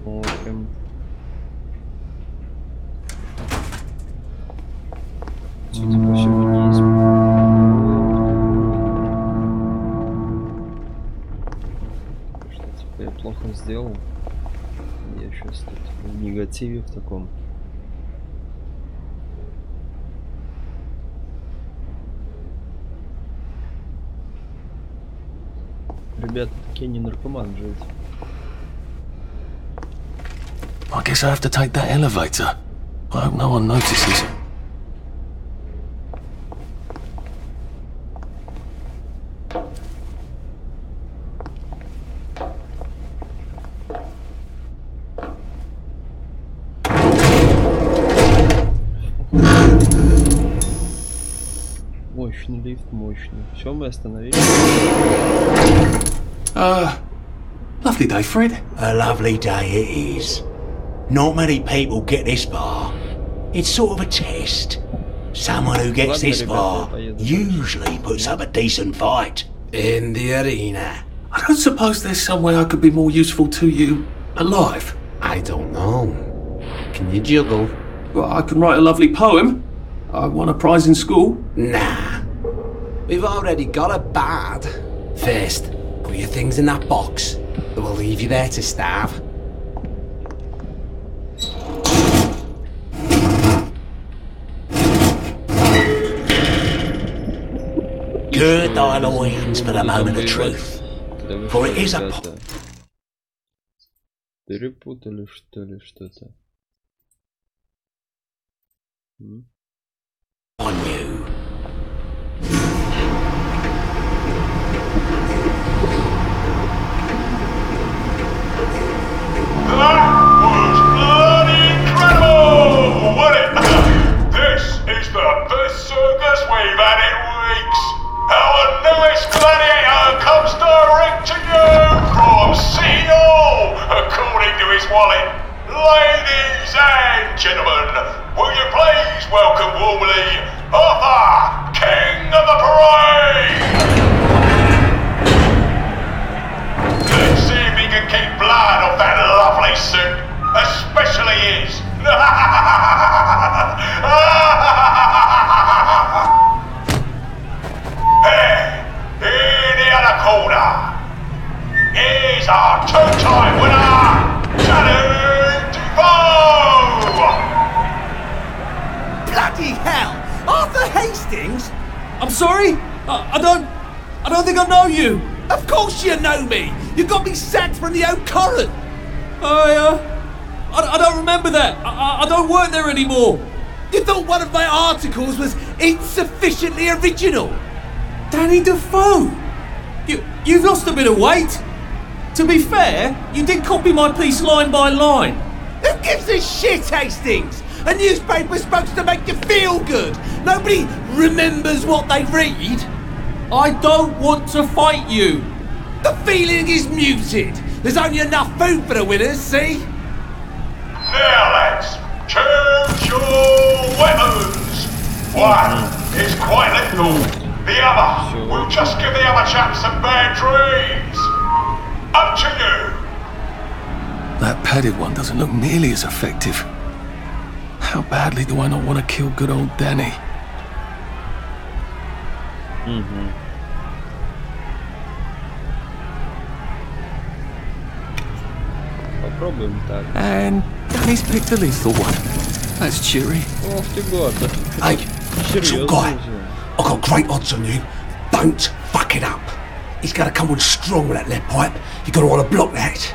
Speaker 1: Смотрим. Судя по всему, не есть. Что типа я плохо сделал. Я сейчас тут в негативе в таком. Ребята, такие не наркоман жить.
Speaker 2: I guess I have to take that elevator. I hope no one notices.
Speaker 1: Мощный лифт, мощный. Все, мы остановились.
Speaker 2: Lovely day, Fred.
Speaker 14: A lovely day it is. Not many people get this far. It's sort of a test. Someone who gets this far usually puts up a decent fight in the arena.
Speaker 2: I don't suppose there's some way I could be more useful to you alive.
Speaker 14: I don't know. Can you juggle?
Speaker 2: Well, I can write a lovely poem. I won a prize in school.
Speaker 14: Nah. We've already got a bard. First, put your things in that box. We'll leave you there to starve. Gird thy loins for the moment of truth. For it is a...
Speaker 1: Перепутали, что ли, что-то?
Speaker 14: On you.
Speaker 15: That was bloody incredible, wasn't it? This is the best circus we've had in weeks. Our newest gladiator comes direct to you from CEO, according to his wallet. Ladies and gentlemen, will you please welcome warmly Arthur, King of the Parade! Let's see if he can keep blood off that lovely suit, especially his. Hey, in the other corner, is our two-time winner, Johnny!
Speaker 11: Bloody hell! Arthur Hastings? I'm sorry? I don't think I know you. Of course you know me. You got me sacked from the Old Current. I don't remember that. I don't work there anymore. You thought one of my articles was insufficiently original? Danny Defoe! You've lost a bit of weight. To be fair, you did copy my piece line by line. Who gives a shit, Hastings? A newspaper's supposed to make you feel good. Nobody remembers what they read. I don't want to fight you. The feeling is muted. There's only enough food for the winners, see?
Speaker 15: Now lads, choose your weapons. One is quite lethal. The other will just give the other chap some bad dreams. Up to you.
Speaker 2: That padded one doesn't look nearly as effective. How badly do I not want to kill good old Danny?
Speaker 1: Попробуем так.
Speaker 2: And Danny's picked the lethal one. That's cheery.
Speaker 1: Ох ты гад.
Speaker 14: Hey, some guy, I've got great odds on you. Don't fuck it up. He's gonna come on strong with that lead pipe. You're gonna want to block that.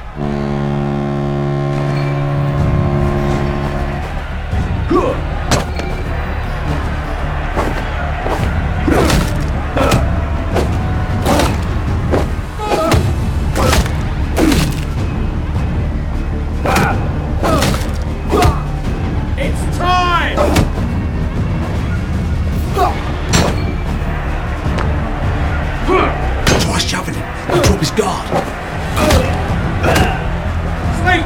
Speaker 4: It's time!
Speaker 14: Try shoving him. He'll drop his guard.
Speaker 4: Sleep!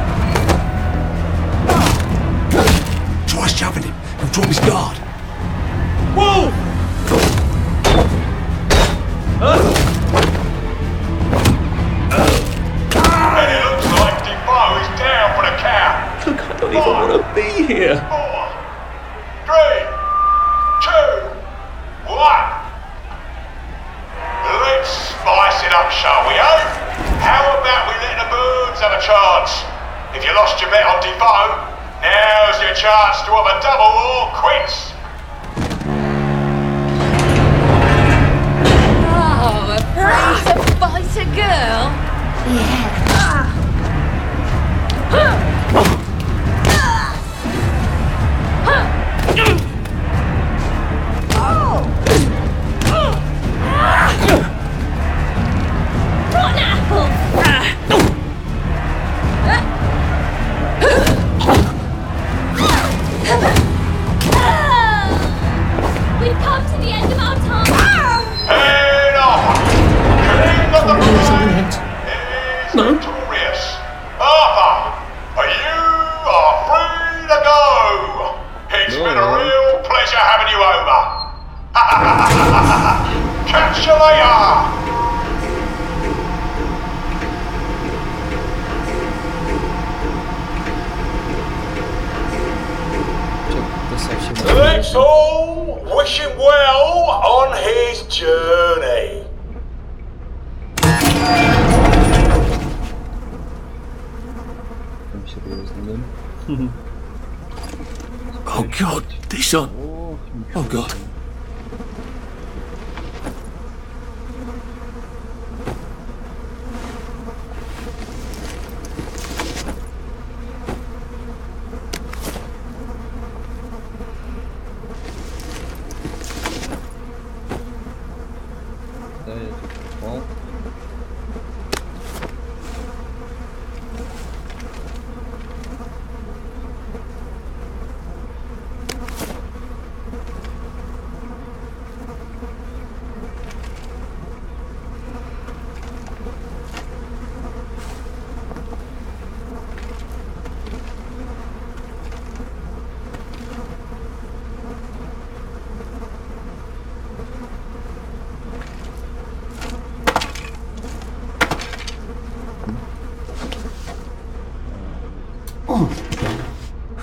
Speaker 14: Try shoving him. He'll drop his guard.
Speaker 4: Move!
Speaker 15: And it looks like Defoe is down for the count.
Speaker 2: Look, I don't even want to be here.
Speaker 15: 4, 3, 2, 1. Let's spice it up, shall we, eh? How about we let the birds have a chance? If you lost your bet on Defoe, now's your chance to have a double or quits.
Speaker 5: Oh, afraid to fight a girl? Yeah. Rotten apple! We've come to the end of our time.
Speaker 15: Head on! King of the Road is victorious. Arthur, you are free to go. It's been a real pleasure having you over. Catch you later. Let's all wish him well on his journey.
Speaker 2: Oh God, this on. Oh God.
Speaker 1: Да, я тут попал.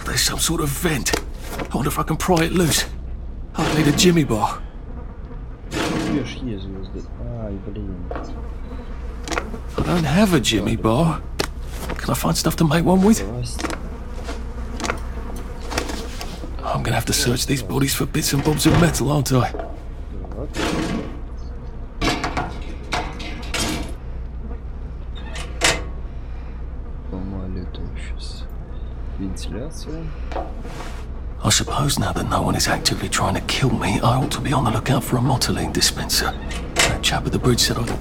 Speaker 2: There's some sort of vent. I wonder if I can pry it loose. I'll need a Jimmy bar.
Speaker 1: Видишь, есть звезды. Ай, блин.
Speaker 2: I don't have a Jimmy bar. Can I find stuff to make one with? I'm gonna have to search these bodies for bits and bobs of metal, aren't I?
Speaker 1: Помалю тут сейчас вентиляция.
Speaker 2: I suppose now that no one is actively trying to kill me, I ought to be on the lookout for a motoline dispenser. That chap at the bridge said I'd...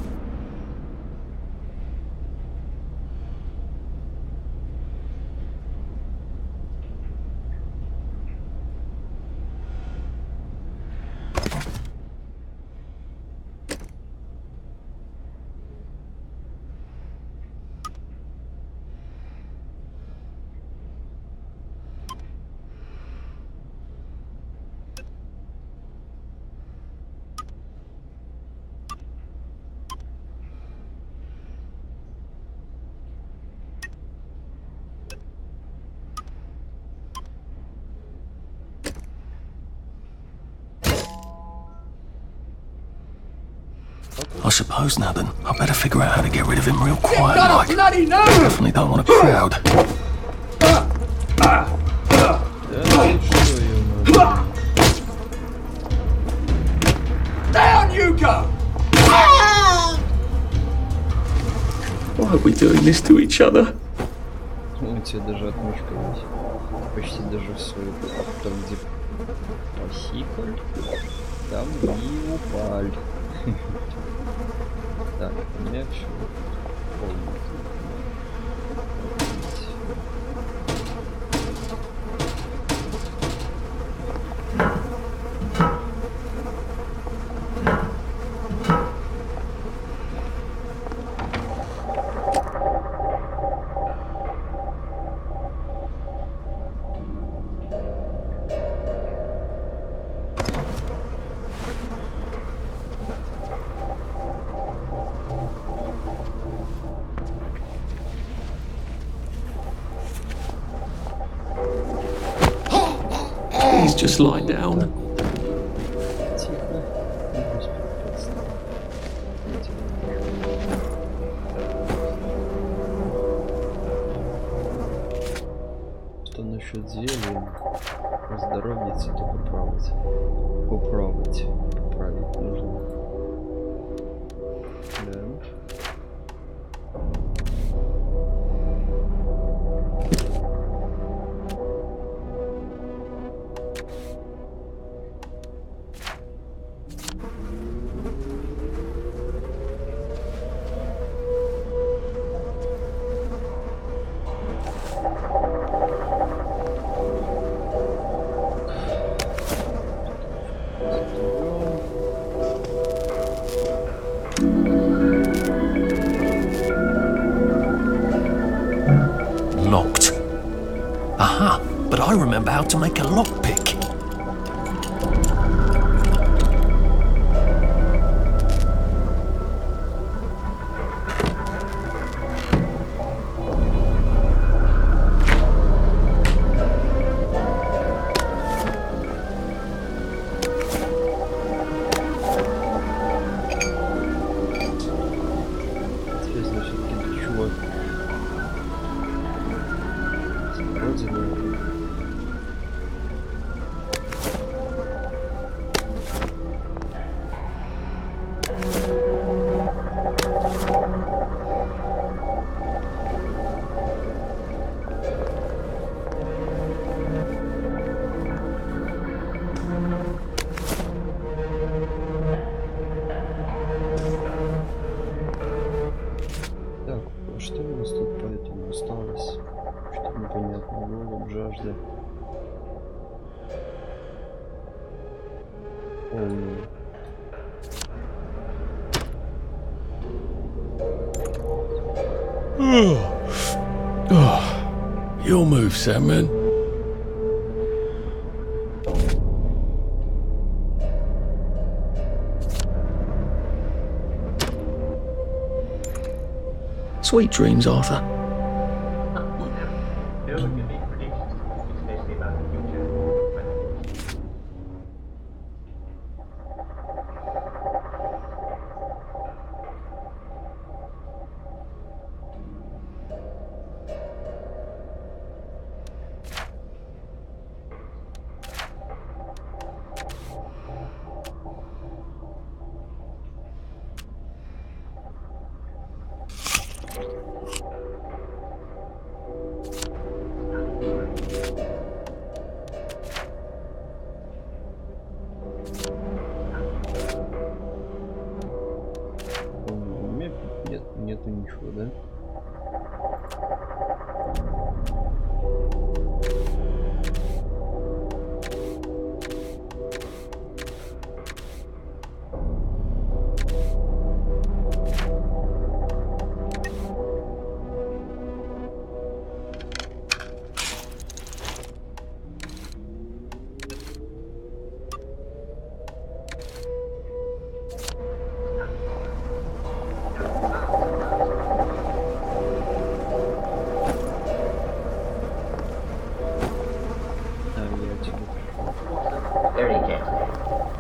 Speaker 2: I suppose now then, I better figure out how to get rid of him real quiet like. Definitely don't want a crowd.
Speaker 4: Down you go!
Speaker 2: Why are we doing this to each other?
Speaker 1: Ну, тебе даже отмычка есть. Почти даже в свою. А потом где посикаль, там и упаль. Так, у меня все полностью.
Speaker 2: He's just lying down.
Speaker 1: Что насчет зелия? Поздоровиться, то поправить. Поправить нужно. Да.
Speaker 2: Locked. Aha, but I remember how to make a lockpick.
Speaker 1: Интересно, все-таки это чувак. Так, а что у нас тут по этому осталось? Что непонятно, голод, жажда.
Speaker 2: Your move, Sandman. Sweet dreams, Arthur. Нету ничего, да?
Speaker 8: Very carefully.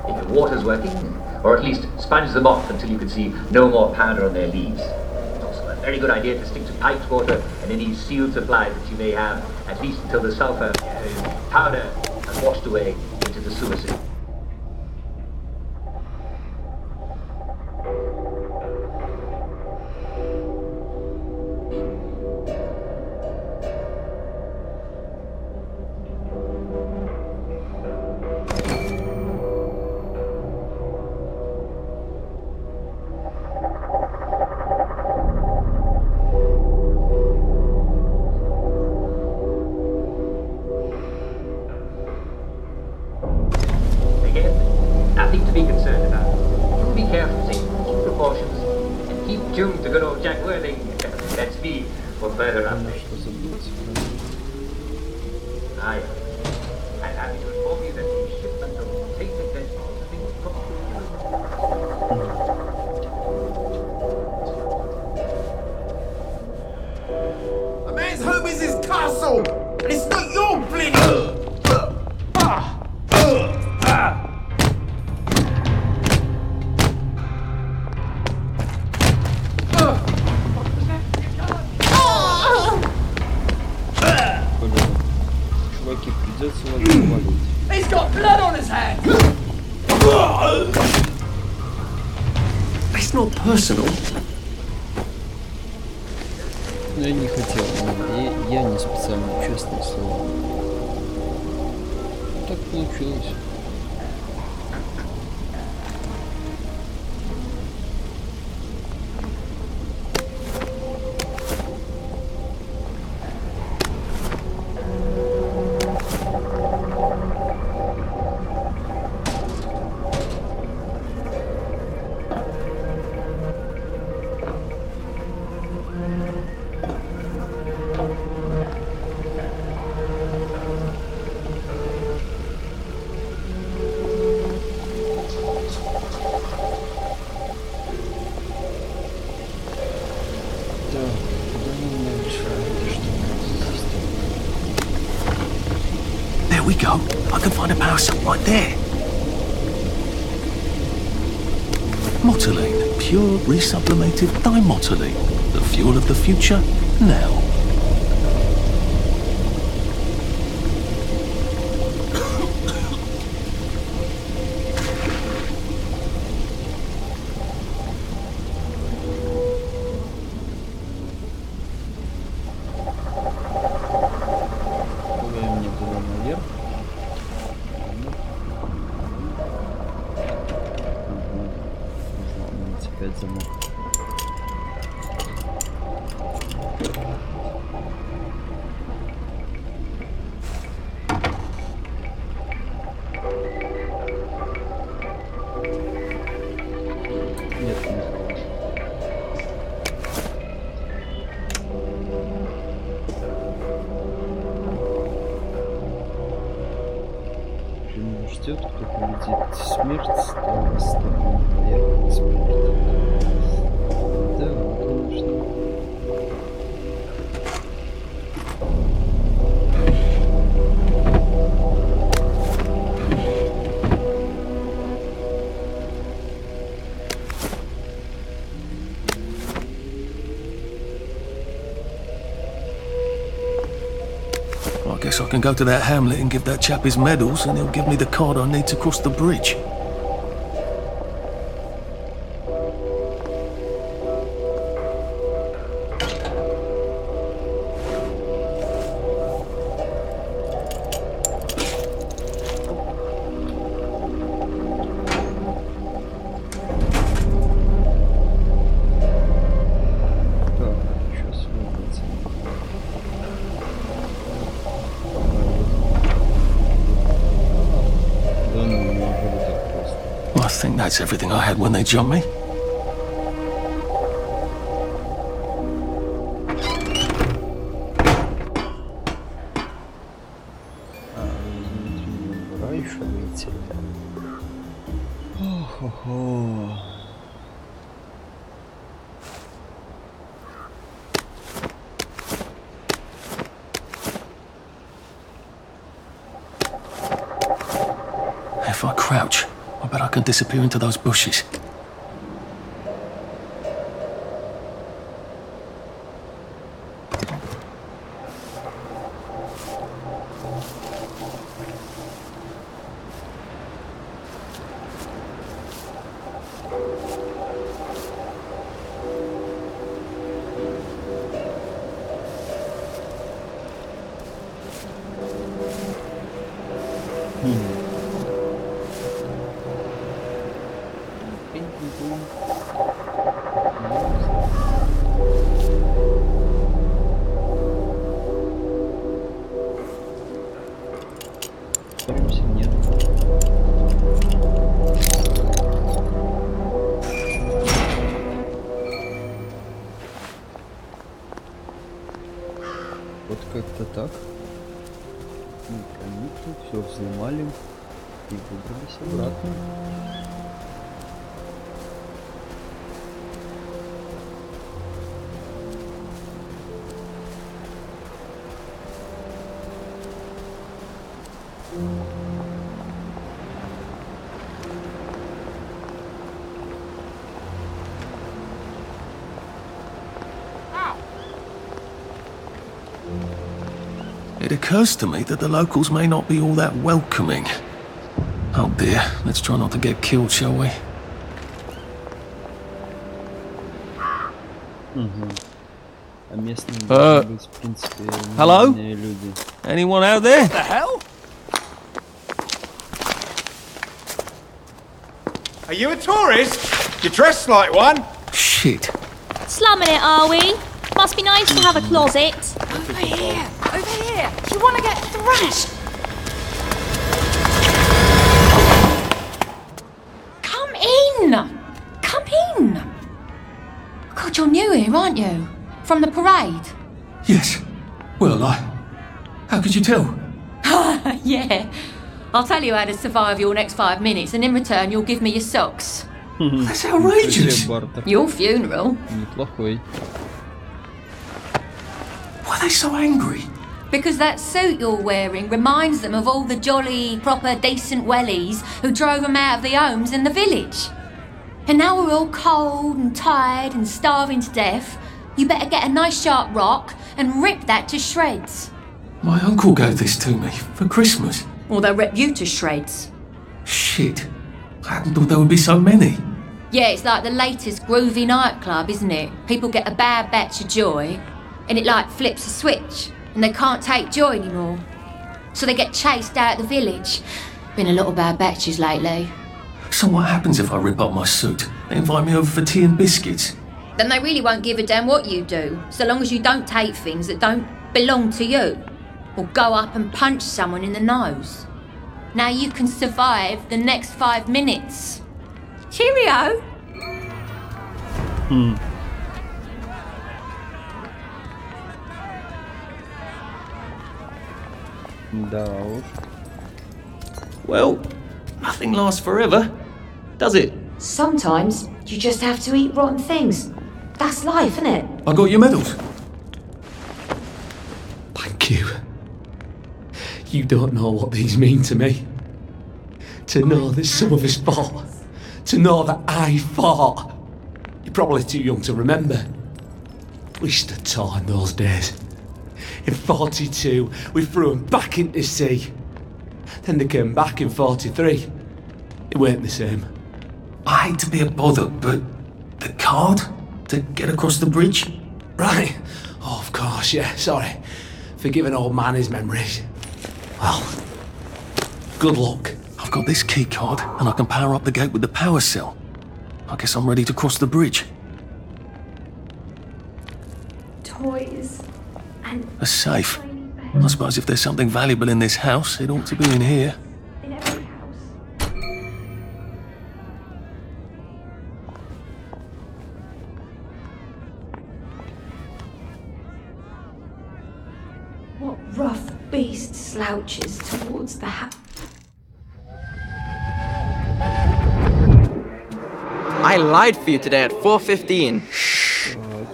Speaker 8: If the water's working,
Speaker 16: or at least sponge them off until you can see no more powder on their leaves. It's also a very good idea to stick to piped water and any sealed supply that you may have, at least until the sulfur powder has washed away into the sewer system.
Speaker 4: He's got blood on his hands!
Speaker 2: It's not personal.
Speaker 1: Ну, я не хотел, я не специально, честное слово. Так получилось.
Speaker 2: There we go. I can find a power sock right there. Motoline, pure resublimated dimotoline. The fuel of the future, now.
Speaker 1: Ждет, кто победит смерть, стала с тобой, наверное, смерть. Да, конечно.
Speaker 2: I guess I can go to that hamlet and give that chap his medals, and he'll give me the card I need to cross the bridge. I think that's everything I had when they jumped me. If I crouch, I bet I can disappear into those bushes.
Speaker 1: Вот как-то так. Проникли, все взломали и выбрались обратно.
Speaker 2: It occurs to me that the locals may not be all that welcoming. Oh dear, let's try not to get killed, shall we?
Speaker 17: Hello? Anyone out there?
Speaker 11: What the hell?
Speaker 9: Are you a tourist? You're dressed like one.
Speaker 2: Shit.
Speaker 18: Slumming it, are we? Must be nice to have a closet.
Speaker 4: Over here! Over here! You want to get thrashed? Come in! Come in! God, you're new here, aren't you? From the parade?
Speaker 2: Yes. Well, how could you tell?
Speaker 5: Yeah. I'll tell you how to survive your next 5 minutes, and in return you'll give me your socks.
Speaker 2: That's outrageous.
Speaker 5: Your funeral.
Speaker 2: Why are they so angry?
Speaker 5: Because that suit you're wearing reminds them of all the jolly, proper, decent wellies who drove them out of their homes in the village. And now we're all cold and tired and starving to death. You better get a nice sharp rock and rip that to shreds.
Speaker 2: My uncle gave this to me for Christmas.
Speaker 5: Or they'll rip you to shreds.
Speaker 2: Shit. I hadn't thought there would be so many.
Speaker 5: Yeah, it's like the latest groovy nightclub, isn't it? People get a bad batch of joy, and it like flips a switch, and they can't take joy anymore. So they get chased out of the village. Been a lot of bad batches lately.
Speaker 2: So what happens if I rip up my suit? They invite me over for tea and biscuits.
Speaker 5: Then they really won't give a damn what you do, so long as you don't take things that don't belong to you. Or go up and punch someone in the nose. Now you can survive the next 5 minutes. Cheerio!
Speaker 17: Well, nothing lasts forever, does it?
Speaker 19: Sometimes you just have to eat rotten things. That's life, isn't it?
Speaker 2: I got your medals.
Speaker 11: Thank you. You don't know what these mean to me. To know that some of us fought. To know that I fought. You're probably too young to remember. We stood tall in those days. In 42, we threw them back into sea. Then they came back in 43. It weren't the same.
Speaker 2: I hate to be a bother, but the card to get across the bridge?
Speaker 11: Right. Oh, of course, yeah, sorry. Forgive an old man his memories. Well, good luck.
Speaker 2: I've got this key card, and I can power up the gate with the power cell. I guess I'm ready to cross the bridge.
Speaker 19: Toys and
Speaker 2: A safe. I suppose if there's something valuable in this house, it ought to be in here.
Speaker 19: in every house. What rough beast slouches towards the house?
Speaker 4: I lied for you today at 4:15.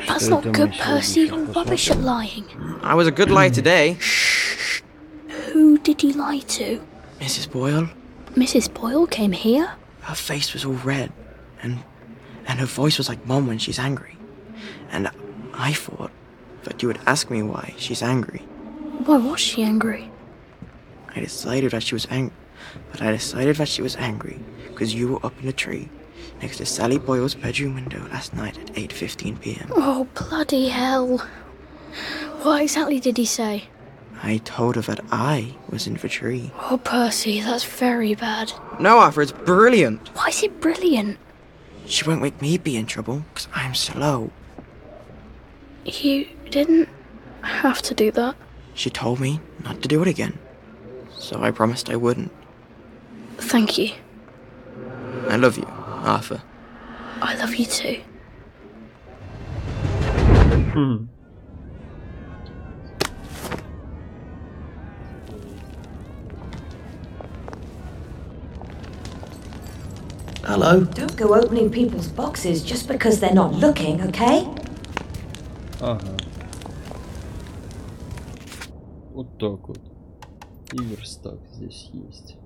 Speaker 7: That's not good, Percy. You're rubbish at lying.
Speaker 4: I was a good lie today.
Speaker 7: Who did you lie to?
Speaker 4: Mrs. Boyle?
Speaker 7: Mrs. Boyle came here?
Speaker 20: her face was all red, and her voice was like Mom when she's angry. And I thought that you would ask me why she's angry.
Speaker 7: Why was she angry?
Speaker 20: I decided that she was angry because you were up in a tree next to Sally Boyle's bedroom window last night at 8:15 p.m.
Speaker 7: Oh, bloody hell. What exactly did he say?
Speaker 20: I told her that I was in the tree.
Speaker 7: Oh, Percy, that's very bad.
Speaker 20: No, Arthur, it's brilliant.
Speaker 7: Why is it brilliant?
Speaker 20: She won't make me be in trouble because I'm slow.
Speaker 7: You didn't have to do that.
Speaker 20: She told me not to do it again, so I promised I wouldn't.
Speaker 7: Thank you.
Speaker 20: I love you, Arthur.
Speaker 7: I love you too.
Speaker 17: Hello?
Speaker 19: Don't go opening people's boxes just because they're not looking, okay?
Speaker 1: Ага. Вот так вот. И верстак здесь есть.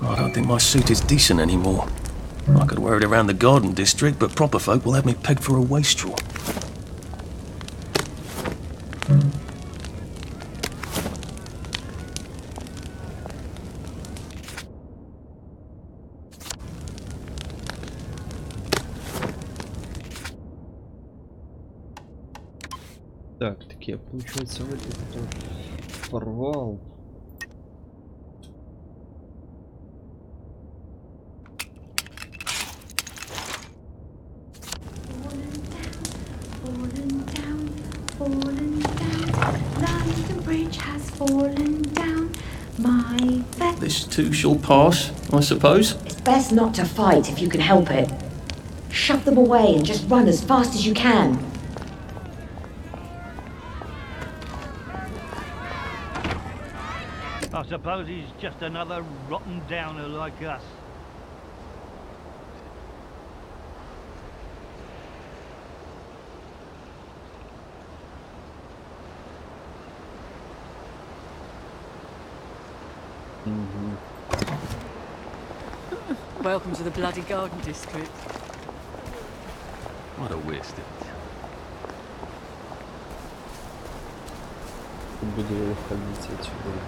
Speaker 2: I don't think my suit is decent anymore. I could wear it around the garden district, but proper folk will have me pegged for a wastrel.
Speaker 1: Так, я, получается, в этот порвал.
Speaker 17: This too shall pass, I suppose.
Speaker 19: It's best not to fight if you can help it. Shove them away and just run as fast as you can.
Speaker 21: I suppose he's just another rotten downer like us.
Speaker 22: Welcome to the bloody garden district.
Speaker 10: What a waste.
Speaker 1: Буду выходить отсюда.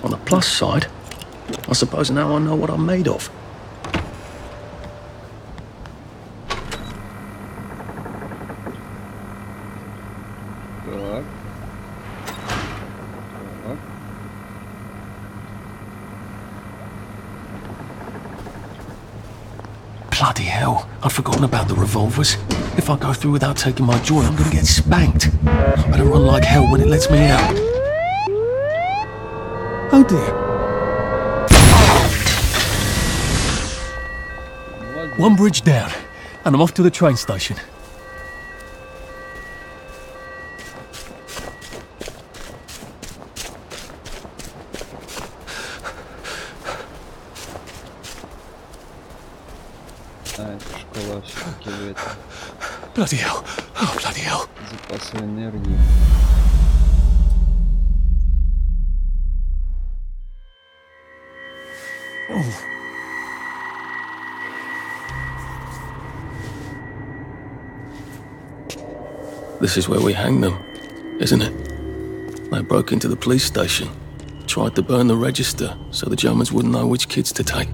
Speaker 2: On the plus side, I suppose now I know what I'm made of. Bloody hell, I'd forgotten about the revolvers. If I go through without taking my joy, I'm gonna get spanked. I better run like hell when it lets me out. Oh dear. One bridge down, and I'm off to the train station.
Speaker 1: зеркала все-таки в это.
Speaker 2: Bloody hell. Oh, bloody hell.
Speaker 1: Запасы энергии.
Speaker 2: This is where we hang them, isn't it? They broke into the police station, tried to burn the register so the Germans wouldn't know which kids to take.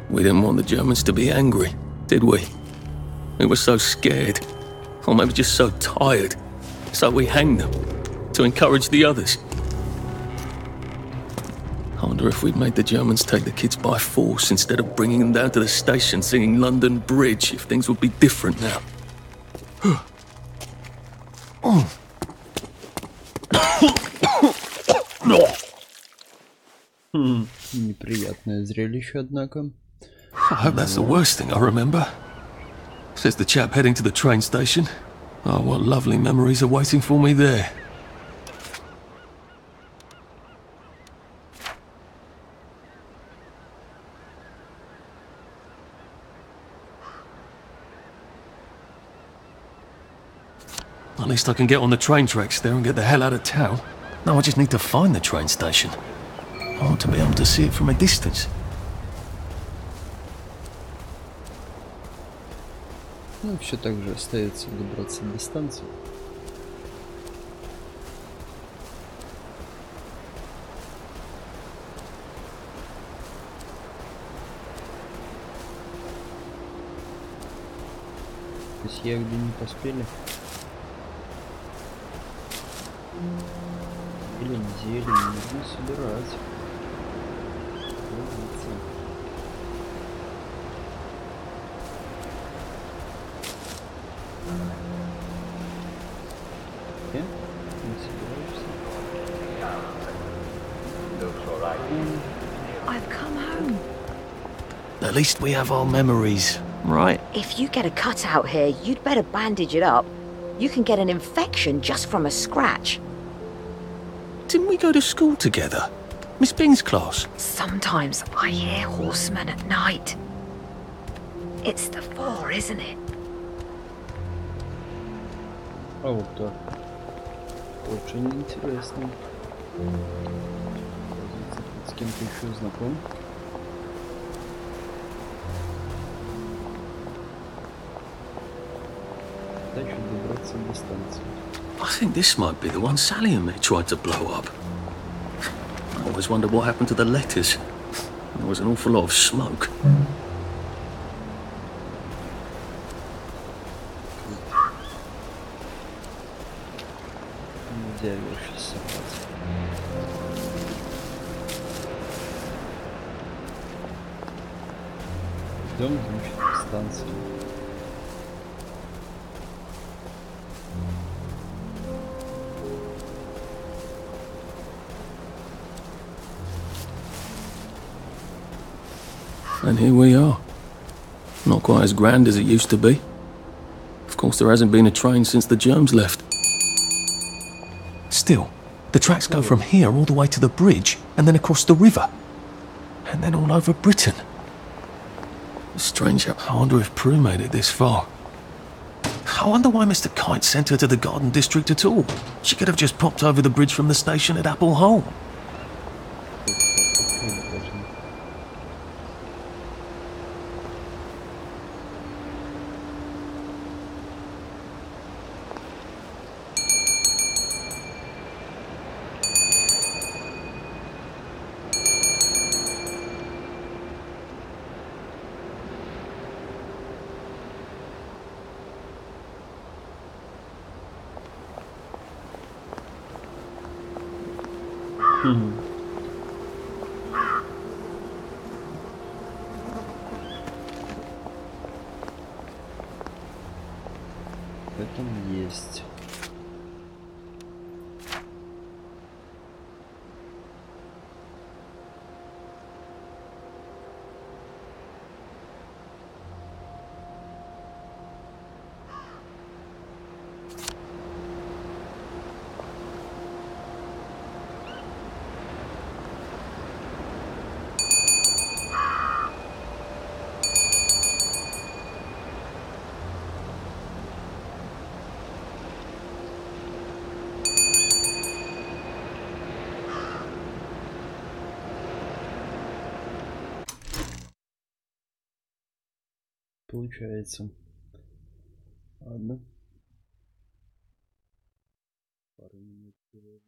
Speaker 2: We didn't want the Germans to be angry, did we? We were so scared, or maybe just so tired, so we hanged them to encourage the others. I wonder if we'd made the Germans take the kids by force instead of bringing them down to the station singing London Bridge, if things would be different now.
Speaker 1: Неприятное зрелище, однако.
Speaker 2: I hope that's the worst thing I remember. Says the chap heading to the train station. Oh, what lovely memories are waiting for me there. At least I can get on the train tracks there and get the hell out of town. Now I just need to find the train station. I want to be able to see it from a distance.
Speaker 1: Ну, все так же остается добраться до станции. То есть ягоды не поспели? Или зелень нужно собирать.
Speaker 19: I've come home.
Speaker 2: At least we have our memories, right?
Speaker 19: If you get a cut out here, you'd better bandage it up. You can get an infection just from a scratch.
Speaker 2: Didn't we go to school together? Miss Bing's class?
Speaker 19: Sometimes I hear horsemen at night. It's the four, isn't it?
Speaker 1: А вот так. Очень интересно. С кем-то еще знаком. Дальше добраться до станции.
Speaker 2: I think this might be the one Sally and me tried to blow up. I always wondered what happened to the letters. There was an awful lot of smoke.
Speaker 1: Нельзя его сейчас собрать. Идем, значит, к станции.
Speaker 2: And here we are. Not quite as grand as it used to be. Of course, there hasn't been a train since the germs left. Still, the tracks go from here all the way to the bridge and then across the river. And then all over Britain. Strange, I wonder if Prue made it this far. I wonder why Mr. Kite sent her to the Garden District at all. She could have just popped over the bridge from the station at Apple Hole.
Speaker 1: В этом есть. получается. Ладно. Пару минут перерыва.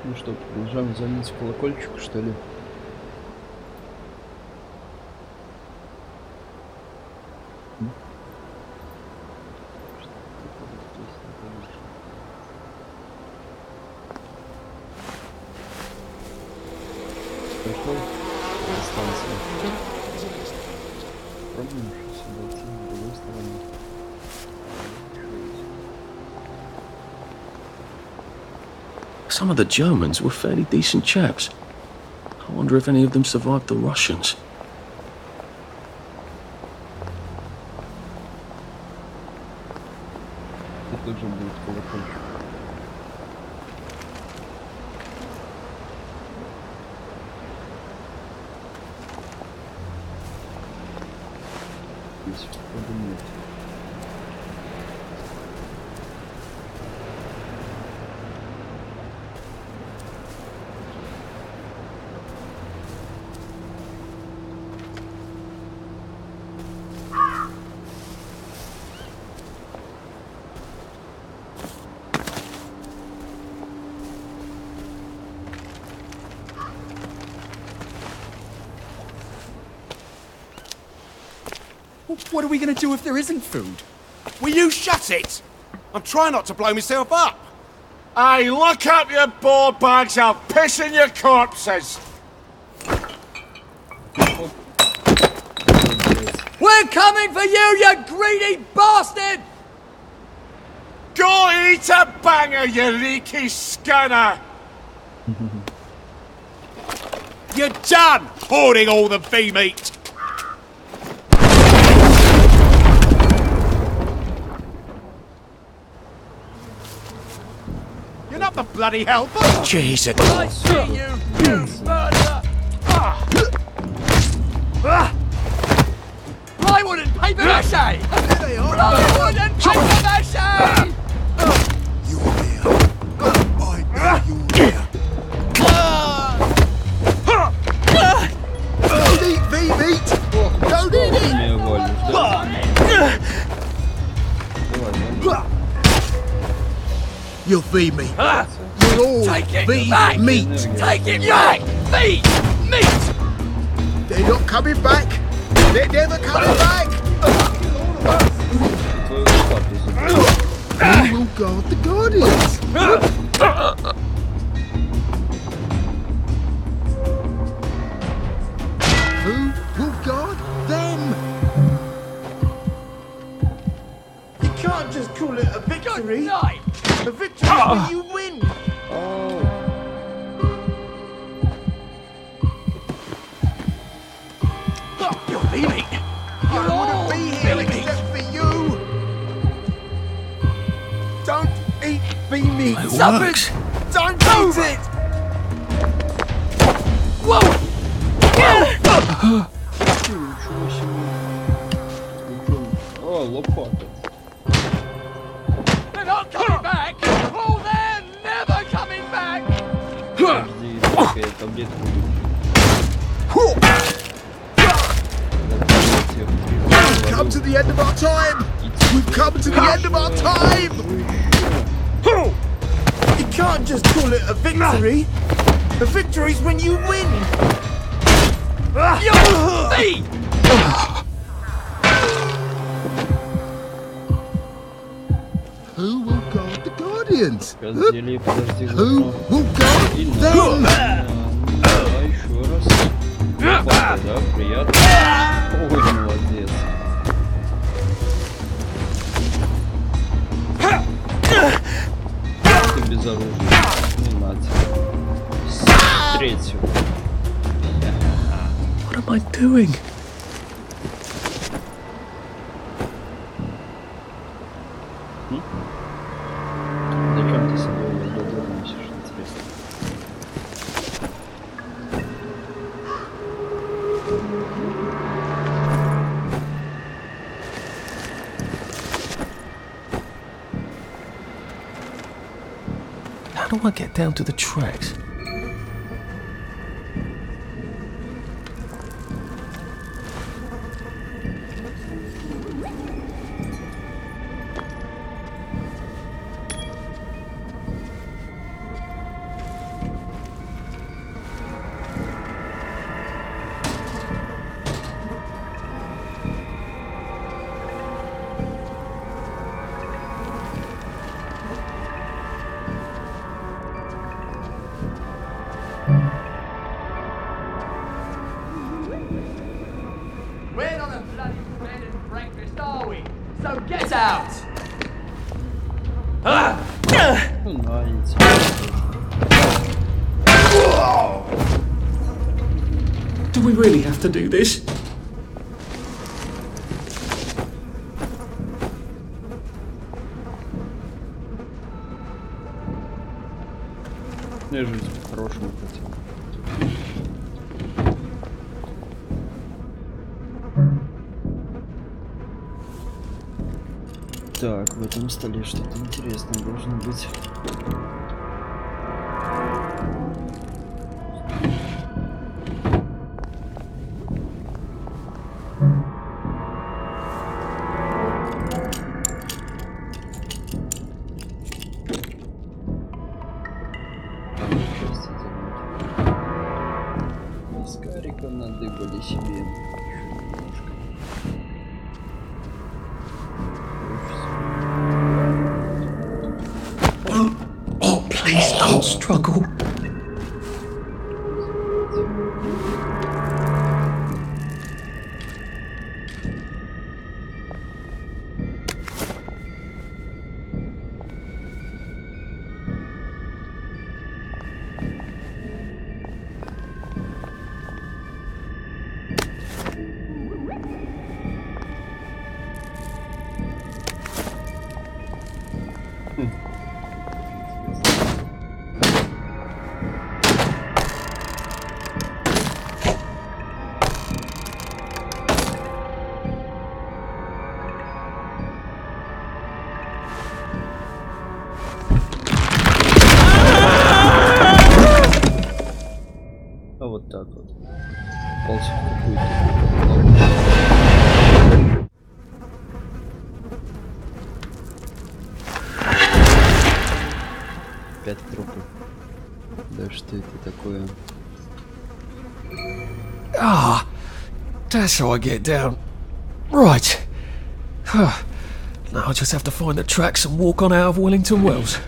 Speaker 1: Ну что, продолжаем звонить в колокольчик, что ли? Пришел на станцию. Пробуем сейчас дойти с другой стороны.
Speaker 2: Some of the Germans were fairly decent chaps. I wonder if any of them survived the Russians.
Speaker 1: Тут тоже будет колокольчик. Здесь входа нет.
Speaker 9: What are we going to do if there isn't food? Will you shut it? I'm trying not to blow myself up.
Speaker 15: Hey, look up your board bags, I'll piss in your corpses.
Speaker 11: We're coming for you, you greedy bastard!
Speaker 15: Go eat a banger, you leaky scanner!
Speaker 9: You're done hoarding all the bee meat. bloody hell!
Speaker 14: Jesus.
Speaker 9: I see you, you murderer! Plywood and paper mache! Plywood and paper mache!
Speaker 13: You'll feed me. You'll all
Speaker 9: Take it
Speaker 13: feed
Speaker 9: back!
Speaker 13: meat.
Speaker 9: Take it back! Feed meat!
Speaker 13: They're not coming back. They're never coming back. Who will guard the Guardians? Who will guard them?
Speaker 9: You can't just call it a victory. A victory is when you win. You're leaving.
Speaker 13: I wouldn't be here except for you. Don't eat me meat.
Speaker 9: Stop it! Don't eat it! Whoa!
Speaker 1: О, лопата.
Speaker 9: They're not coming back! Oh, they're never coming back!
Speaker 1: Подожди, какая таблетка будет.
Speaker 13: We've come to the end of our time. We've come to the end of our time.
Speaker 9: You can't just call it a victory. A victory's when you win. Your feet!
Speaker 13: Who will guard the Guardians?
Speaker 1: Подожди,
Speaker 13: Who will guard them?
Speaker 1: А еще раз. Лопата, да, приятно. Ой, молодец. Ты безоружный. Не надо. С третьего.
Speaker 2: What am I doing?
Speaker 1: Зачем ты собой додор носишь, интересно?
Speaker 2: How do I get down to the tracks?
Speaker 9: We're not a bloody bed and breakfast, are we? So get out!
Speaker 2: Do we really have to do this?
Speaker 1: Я жизнь по-хорошему хотел. Так, в этом столе что-то интересное должно быть. Скарика надыбали себе.
Speaker 2: Oh, please don't struggle.
Speaker 1: А вот так вот. Попался в какую-то ловушку. 5 трупов. Да что это такое?
Speaker 10: Ah, that's how I get down. Right. Now I just have to find the tracks and walk on out of Wellington Wells.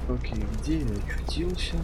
Speaker 1: Окей, где я очутился?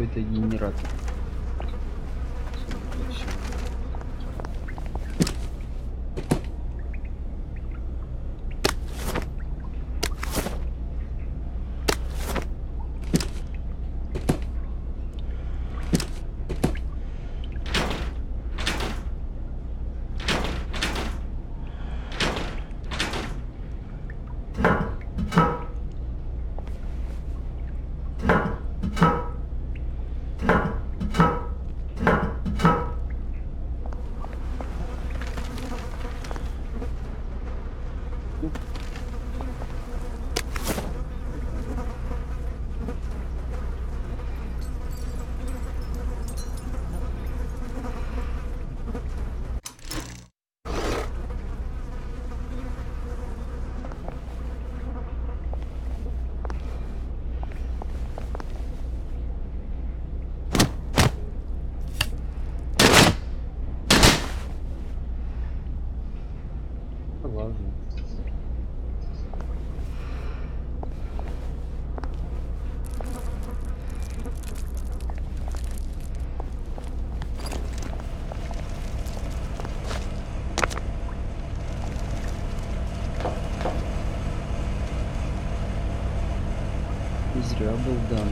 Speaker 1: Какой-то генератор. Зря был дан.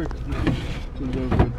Speaker 1: как туда вот.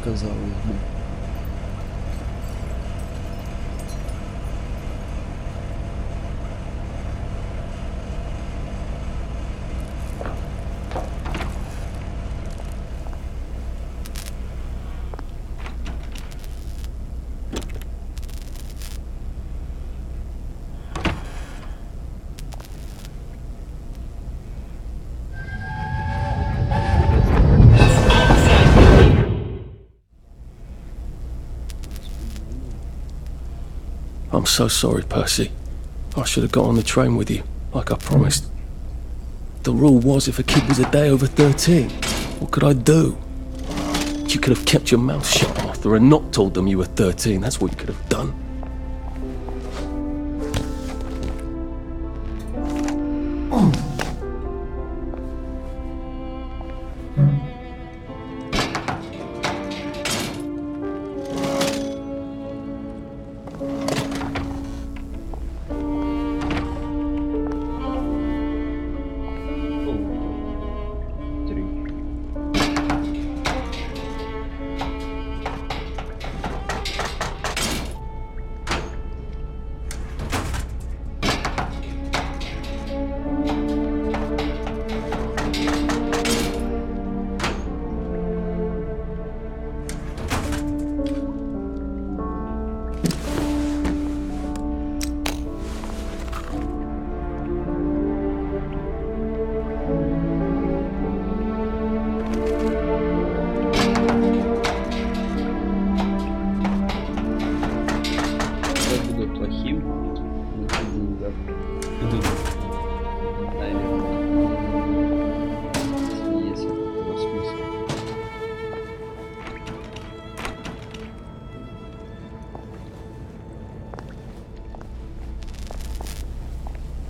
Speaker 1: Казалось бы.
Speaker 2: I'm so sorry, Percy. I should have got on the train with you, like I promised. The rule was if a kid was a day over 13, what could I do? You could have kept your mouth shut, Arthur, and not told them you were 13. That's what you could have done.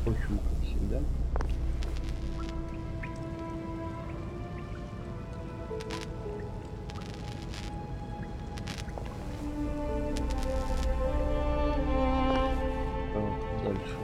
Speaker 1: Очень, как всегда. Дальше.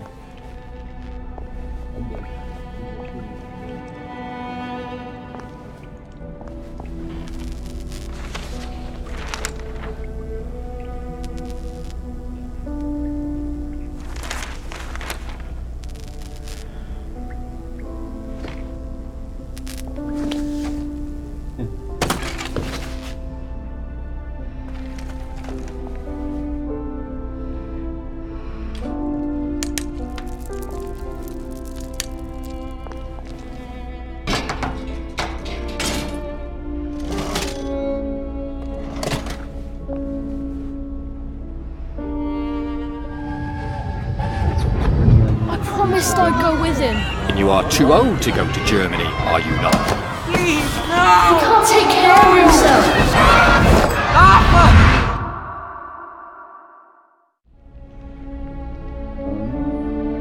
Speaker 7: I promised I'd go with him.
Speaker 3: And you are too old to go to Germany, are you not?
Speaker 11: Please, no!
Speaker 7: He can't take care of himself.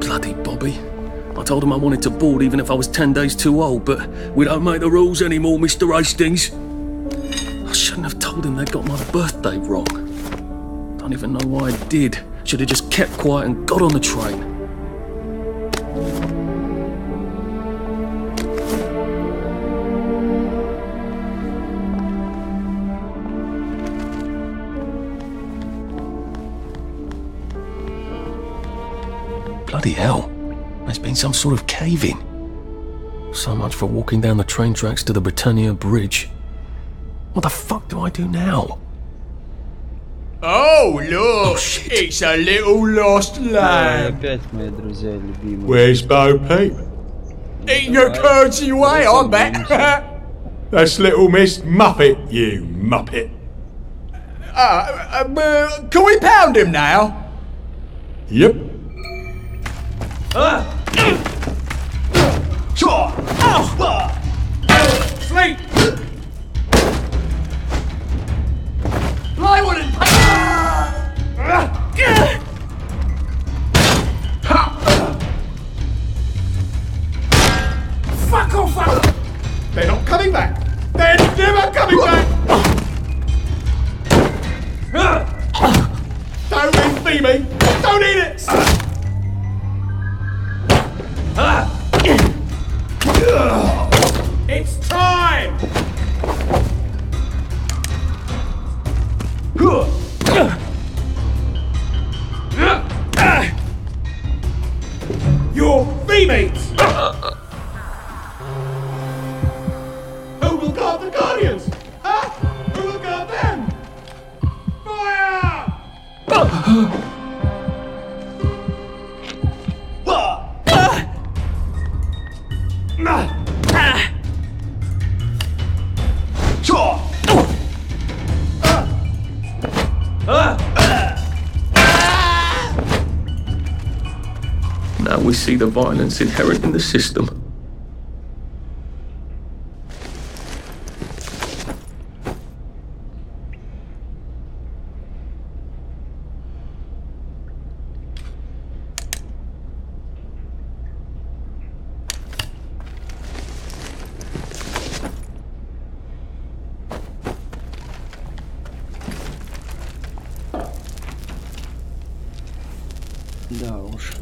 Speaker 2: Bloody Bobby. I told him I wanted to board even if I was 10 days too old, but we don't make the rules anymore, Mr. Hastings. I shouldn't have told him they got my birthday wrong. Don't even know why I did. Should have just kept quiet and got on the train. Bloody hell. There's been some sort of cave-in. So much for walking down the train tracks to the Britannia Bridge. What the fuck do I do now?
Speaker 3: Oh, look! It's a little lost lamb. Where's Bo Peep? Eating her curds away, I bet. That's little Miss Muppet, you muppet. Can we pound him now? Yep.
Speaker 11: Sleep! Plywood and fuck off!
Speaker 3: They're not coming back. They're never coming back. Don't eat me. Don't eat it.
Speaker 11: It's time!
Speaker 3: Your V-mates. Who will guard the Guardians? Huh? Who will guard them? Fire!
Speaker 2: Now we see the violence inherent in the system.
Speaker 1: Да уж.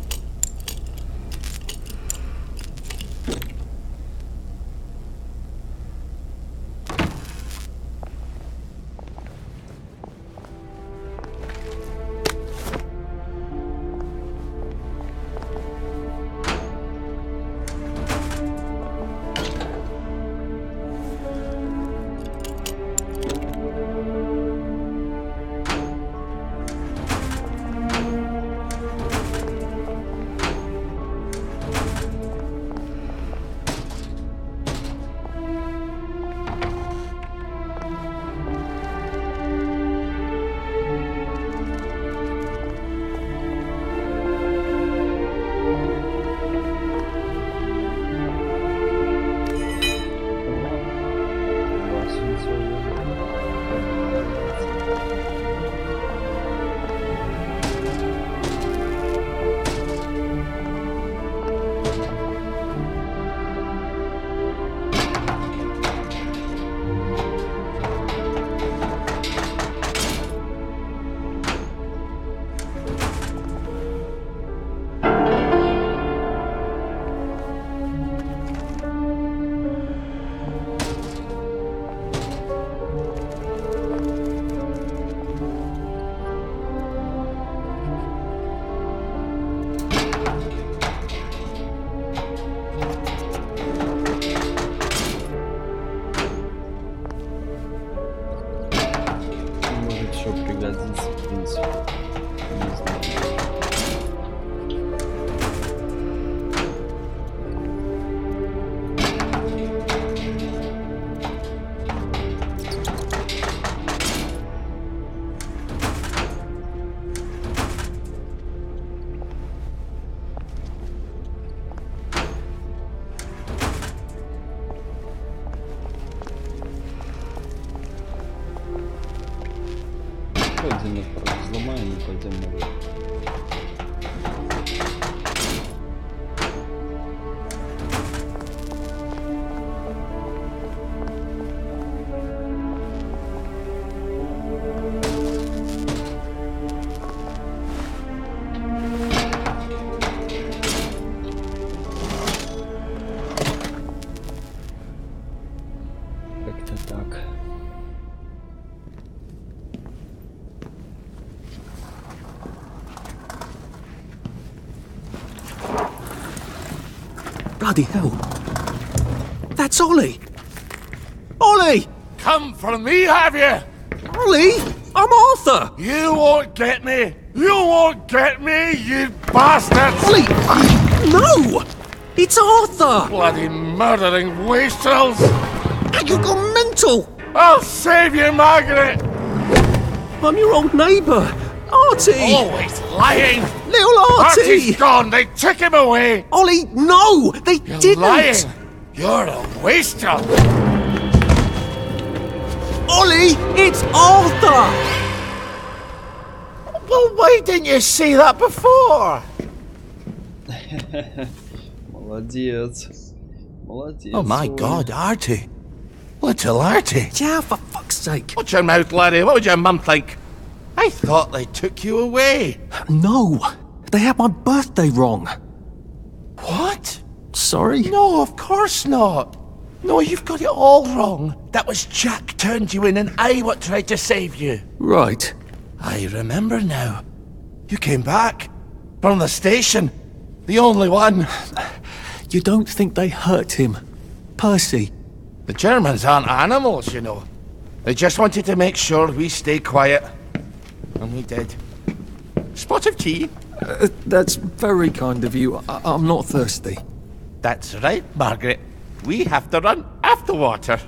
Speaker 2: Bloody hell. That's Ollie. Ollie!
Speaker 11: Come for me, have you?
Speaker 2: Ollie! I'm Arthur!
Speaker 11: You won't get me! You won't get me, you bastard!
Speaker 2: Ollie! No! It's Arthur!
Speaker 11: Bloody murdering wastrels!
Speaker 2: You've gone mental!
Speaker 11: I'll save you, Margaret!
Speaker 2: I'm your old neighbour, Artie!
Speaker 11: Always lying!
Speaker 2: Little Artie!
Speaker 11: Artie's gone, they took him away!
Speaker 2: Ollie, no! They didn't!
Speaker 11: Lying! You're a wastrel!
Speaker 2: Ollie, it's Arthur!
Speaker 11: Well, why didn't you say that before?
Speaker 1: Молодец. Молодец.
Speaker 11: Oh my God, Artie. Little Artie.
Speaker 2: Yeah, for fuck's sake.
Speaker 11: Watch your mouth, laddie. What would your mum think? I thought they took you away.
Speaker 2: No, they had my birthday wrong.
Speaker 11: What?
Speaker 2: Sorry?
Speaker 11: No, of course not. No, you've got it all wrong. That was Jack turned you in and I what tried to save you.
Speaker 2: Right.
Speaker 11: I remember now. You came back. From the station. The only one.
Speaker 2: You don't think they hurt him? Percy?
Speaker 11: The Germans aren't animals, you know. They just wanted to make sure we stay quiet. And we did. Spot of tea?
Speaker 2: That's very kind of you. I'm not thirsty.
Speaker 11: That's right, Margaret. We have to run after water.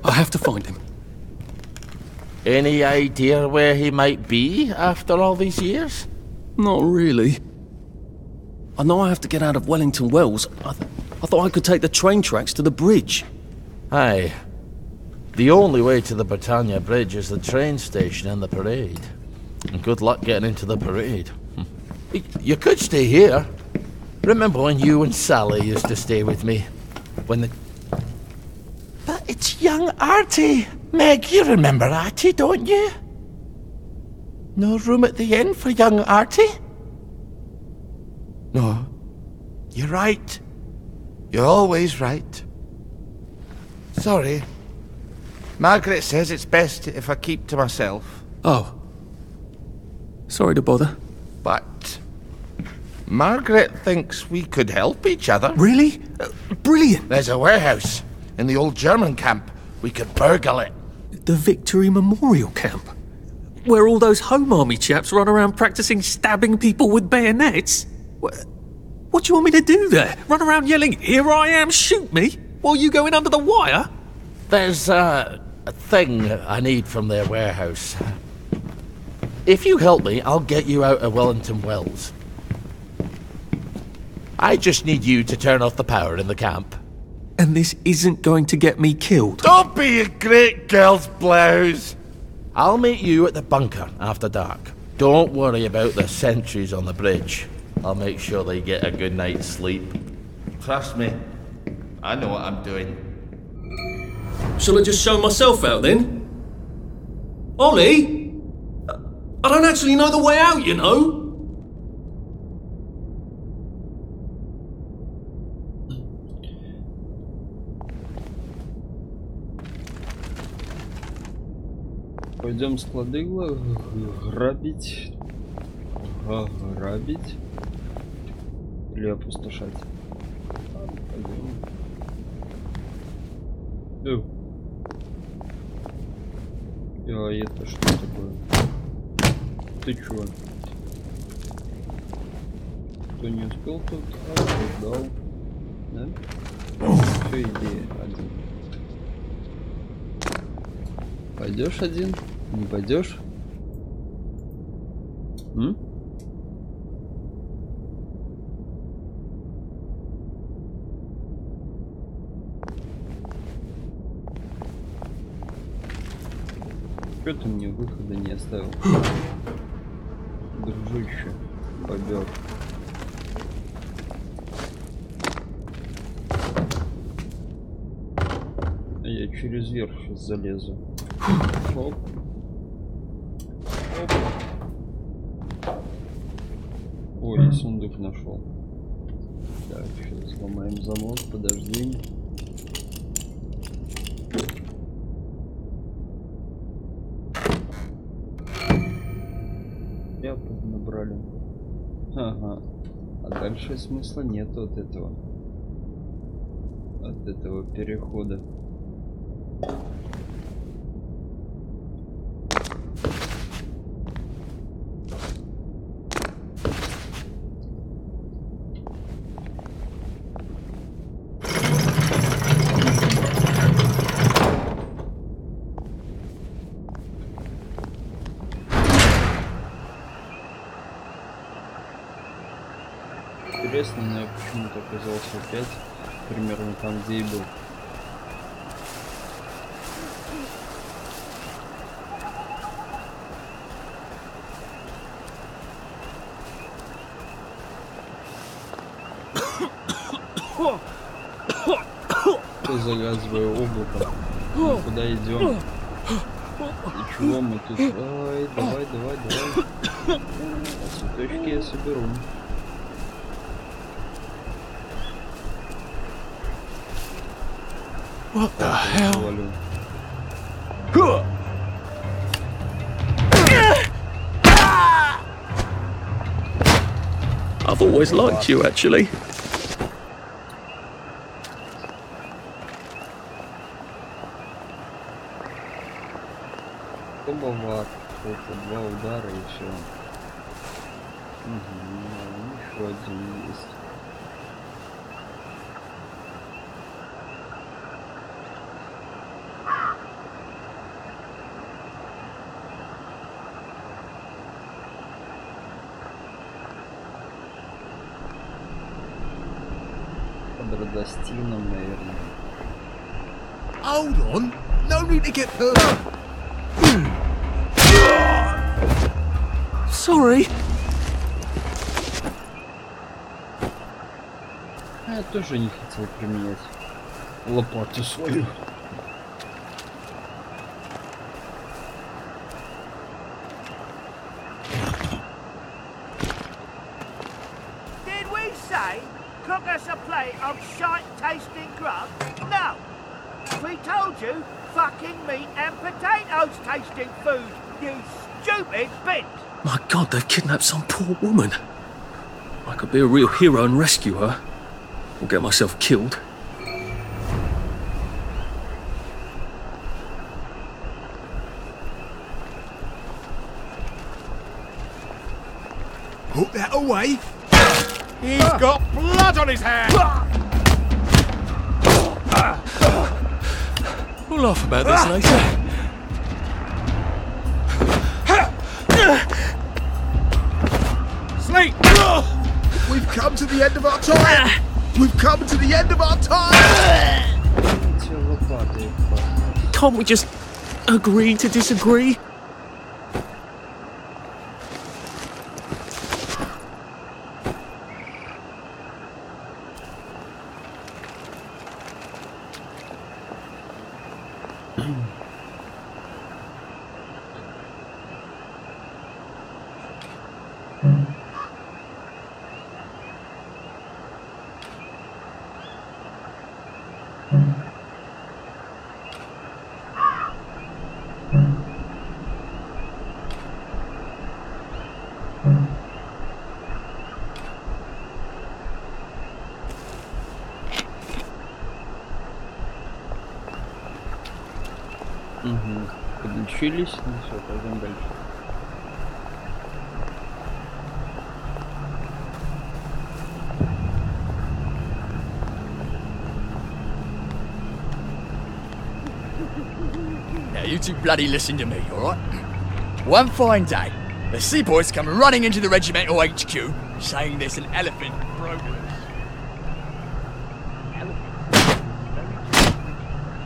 Speaker 2: I have to find him.
Speaker 11: Any idea where he might be after all these years?
Speaker 2: Not really. I know I have to get out of Wellington Wells. I thought I could take the train tracks to the bridge.
Speaker 11: Aye. The only way to the Britannia Bridge is the train station and the parade. And good luck getting into the parade. You could stay here. Remember when you and Sally used to stay with me? When the... But it's young Artie. Meg, you remember Artie, don't you? No room at the inn for young Artie? No. You're right. You're always right. Sorry. Margaret says it's best if I keep to myself.
Speaker 2: Oh. Sorry to bother.
Speaker 11: But Margaret thinks we could help each other.
Speaker 2: Really? Brilliant.
Speaker 11: There's a warehouse in the old German camp. We could burgle it.
Speaker 2: The Victory Memorial Camp? Where all those Home Army chaps run around practicing stabbing people with bayonets? What do you want me to do there? Run around yelling, "Here I am, shoot me," while you go in under the wire?
Speaker 11: There's a thing I need from their warehouse. If you help me, I'll get you out of Wellington Wells. I just need you to turn off the power in the camp.
Speaker 2: And this isn't going to get me killed.
Speaker 11: Don't be a great girl's blouse. I'll meet you at the bunker after dark. Don't worry about the sentries on the bridge. I'll make sure they get a good night's sleep. Trust me, I know what I'm doing.
Speaker 2: Shall I just show myself out then? Ollie? I don't actually know the way out, you know.
Speaker 1: Пойдем склады грабить. Грабить. Или опустошать. Пойдем. А это что такое? Ты чё? Кто не успел, тот ждал. Да? Все, иди один. Пойдешь один? Не пойдешь? Чё ты мне выхода не оставил? Дружище, побег. А я через верх сейчас залезу. Оп. Оп. Ой, сундук нашел. Так, сейчас сломаем замок, подожди. зря набрали. Ага. А дальше смысла нет от этого. От этого перехода. Интересно, но я почему-то оказался опять примерно там, где и был. Что за газовое облако? Мы куда идем? И чего мы тут? Ай, давай. Цветочки я соберу.
Speaker 2: What the hell? I've always liked you, actually.
Speaker 1: Слабоват. Это 2 удара и все. Еще один есть. Радостином, наверное.
Speaker 13: Hold on, no need to get hurt.
Speaker 2: Sorry.
Speaker 1: Я тоже не хотел применять лопату свою.
Speaker 12: Did we say cook us a plate of shite-tasting grub? No. We told you fucking meat and potatoes tasting food, you stupid bitch.
Speaker 2: My God, they've kidnapped some poor woman. I could be a real hero and rescue her, or get myself killed.
Speaker 13: Put that away.
Speaker 9: He's got blood on his hands!
Speaker 2: We'll laugh about this later.
Speaker 9: Sleep!
Speaker 13: We've come to the end of our time! We've come to the end of our time!
Speaker 2: Can't we just agree to disagree?
Speaker 1: Подлечились, ну все, пойдем дальше.
Speaker 6: Now you two bloody listen to me, alright? One fine day, the seaboys come running into the regimental HQ, saying there's an elephant broken loose.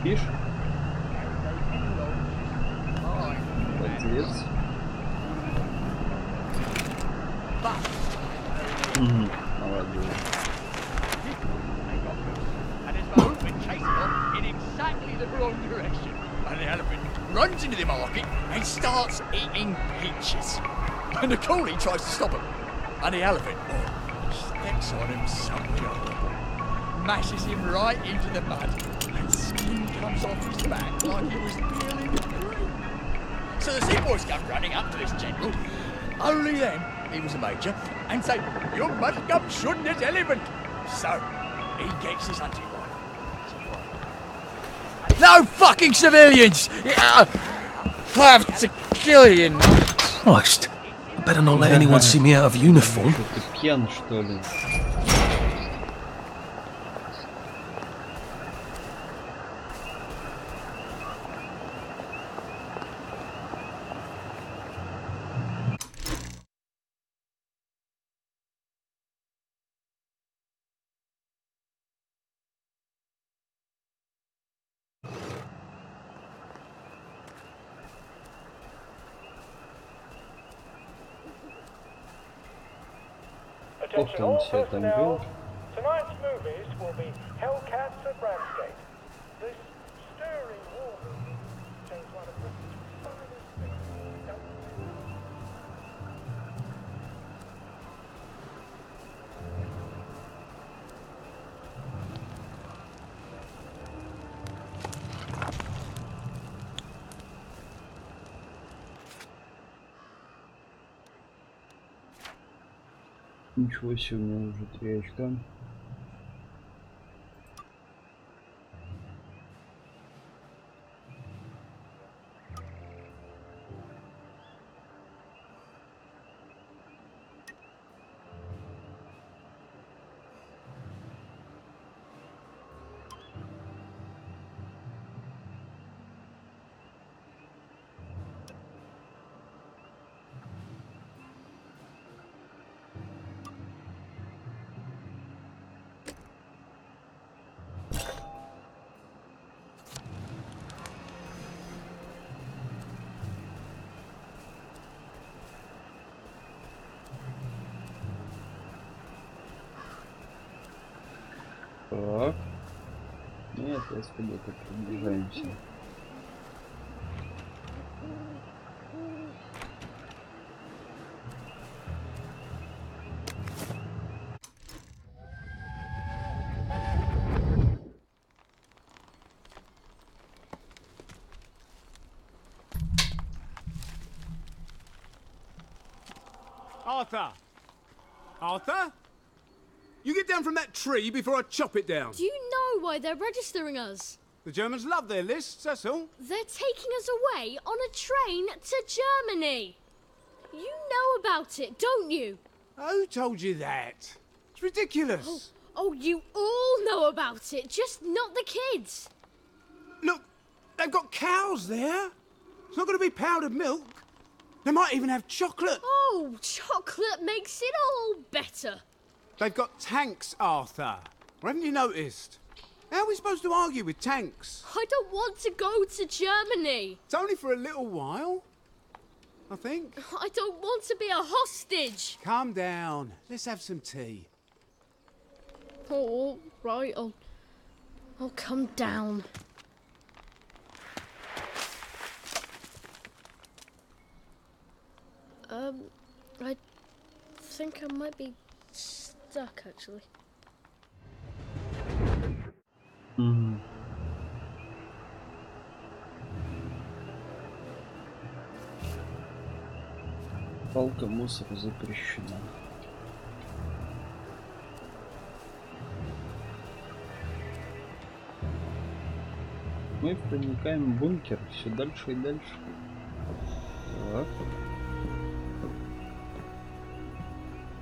Speaker 1: Fish? Молодец. Молодец.
Speaker 6: And there's a movement chasing off in exactly the wrong direction. And the elephant runs into the market and starts eating peaches. And the coolie tries to stop him. And the elephant steps on him somehow or other, mashes him right into the mud, and skin comes off his back like he was peeling green. So the seaboys come running up to this general, Only then he was a major and say, you must come shooting this elephant. So he gets his hunting rifle. No fucking civilians! I have to kill you now.
Speaker 2: Christ, I better not let anyone see me out of uniform.
Speaker 1: Ты пьян, что ли?
Speaker 13: Attention all personnel. Tonight's movies will be Hellcats at Ramsgate. This stirring war movie contains one of the finest things done.
Speaker 1: Ничего себе, у меня уже 3 очка. Так. Нет, я куда-то приближаемся.
Speaker 9: Arthur! Arthur? You get down from that tree before I chop it down.
Speaker 7: Do you know why they're registering us?
Speaker 9: The Germans love their lists, that's all.
Speaker 7: They're taking us away on a train to Germany. You know about it, don't you?
Speaker 9: Who told you that? It's ridiculous.
Speaker 7: Oh, you all know about it, just not the kids.
Speaker 9: Look, they've got cows there. It's not going to be powdered milk. They might even have chocolate.
Speaker 7: Oh, chocolate makes it all better.
Speaker 9: They've got tanks, Arthur. Haven't you noticed? How are we supposed to argue with tanks?
Speaker 7: I don't want to go to Germany.
Speaker 9: It's only for a little while, I think.
Speaker 7: I don't want to be a hostage.
Speaker 9: Calm down. Let's have some tea.
Speaker 7: Oh, right. I'll come down. I think I might be stuck, actually.
Speaker 1: Палка мусора запрещена. Мы проникаем в бункер все дальше и дальше. Так.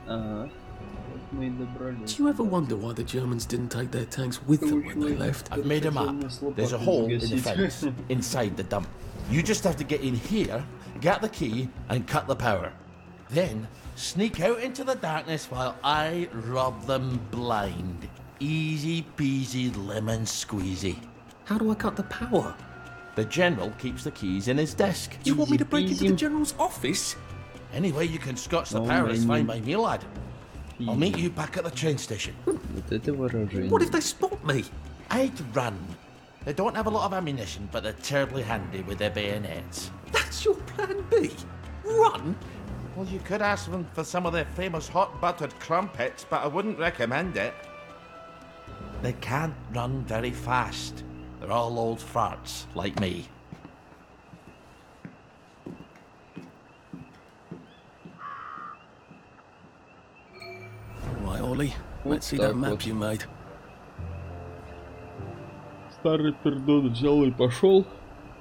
Speaker 1: Ага. Мы и добрались.
Speaker 2: Do you ever wonder why the Germans didn't take their tanks with them when they left?
Speaker 8: I've made a map. There's a hole in the fence inside the dump. You just have to get in here, get the key, and cut the power. Then sneak out into the darkness while I rob them blind. Easy peasy lemon squeezy.
Speaker 2: How do I cut the power?
Speaker 8: The general keeps the keys in his desk.
Speaker 2: You want me to break into the general's office?
Speaker 8: Any way you can scotch the power is fine by me, lad. I'll meet you back at the train station.
Speaker 2: What if they spot me?
Speaker 8: I'd run. They don't have a lot of ammunition, but they're terribly handy with their bayonets.
Speaker 2: That's your plan B? Run?
Speaker 8: Well, you could ask them for some of their famous hot buttered crumpets, but I wouldn't recommend it. They can't run very fast. They're all old farts, like me.
Speaker 2: Charlie. Let's see that map you made.
Speaker 1: Старый пердун взял и пошел.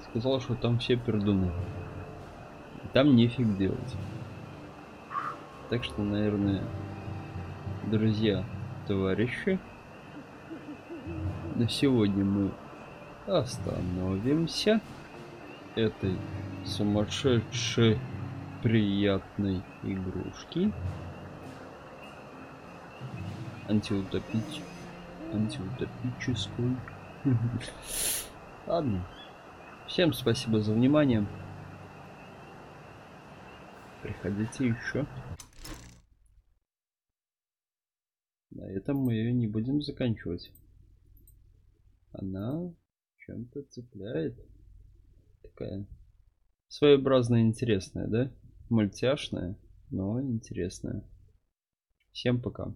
Speaker 1: Сказал, что там все пердуны. Там нефиг делать. Так что, наверное, друзья, товарищи, на сегодня мы остановимся этой сумасшедшей приятной игрушки. Антиутопической. Ладно. Всем спасибо за внимание. Приходите еще. На этом мы ее не будем заканчивать. Она чем-то цепляет. Такая своеобразная, интересная, да? Мультяшная, но интересная. Всем пока.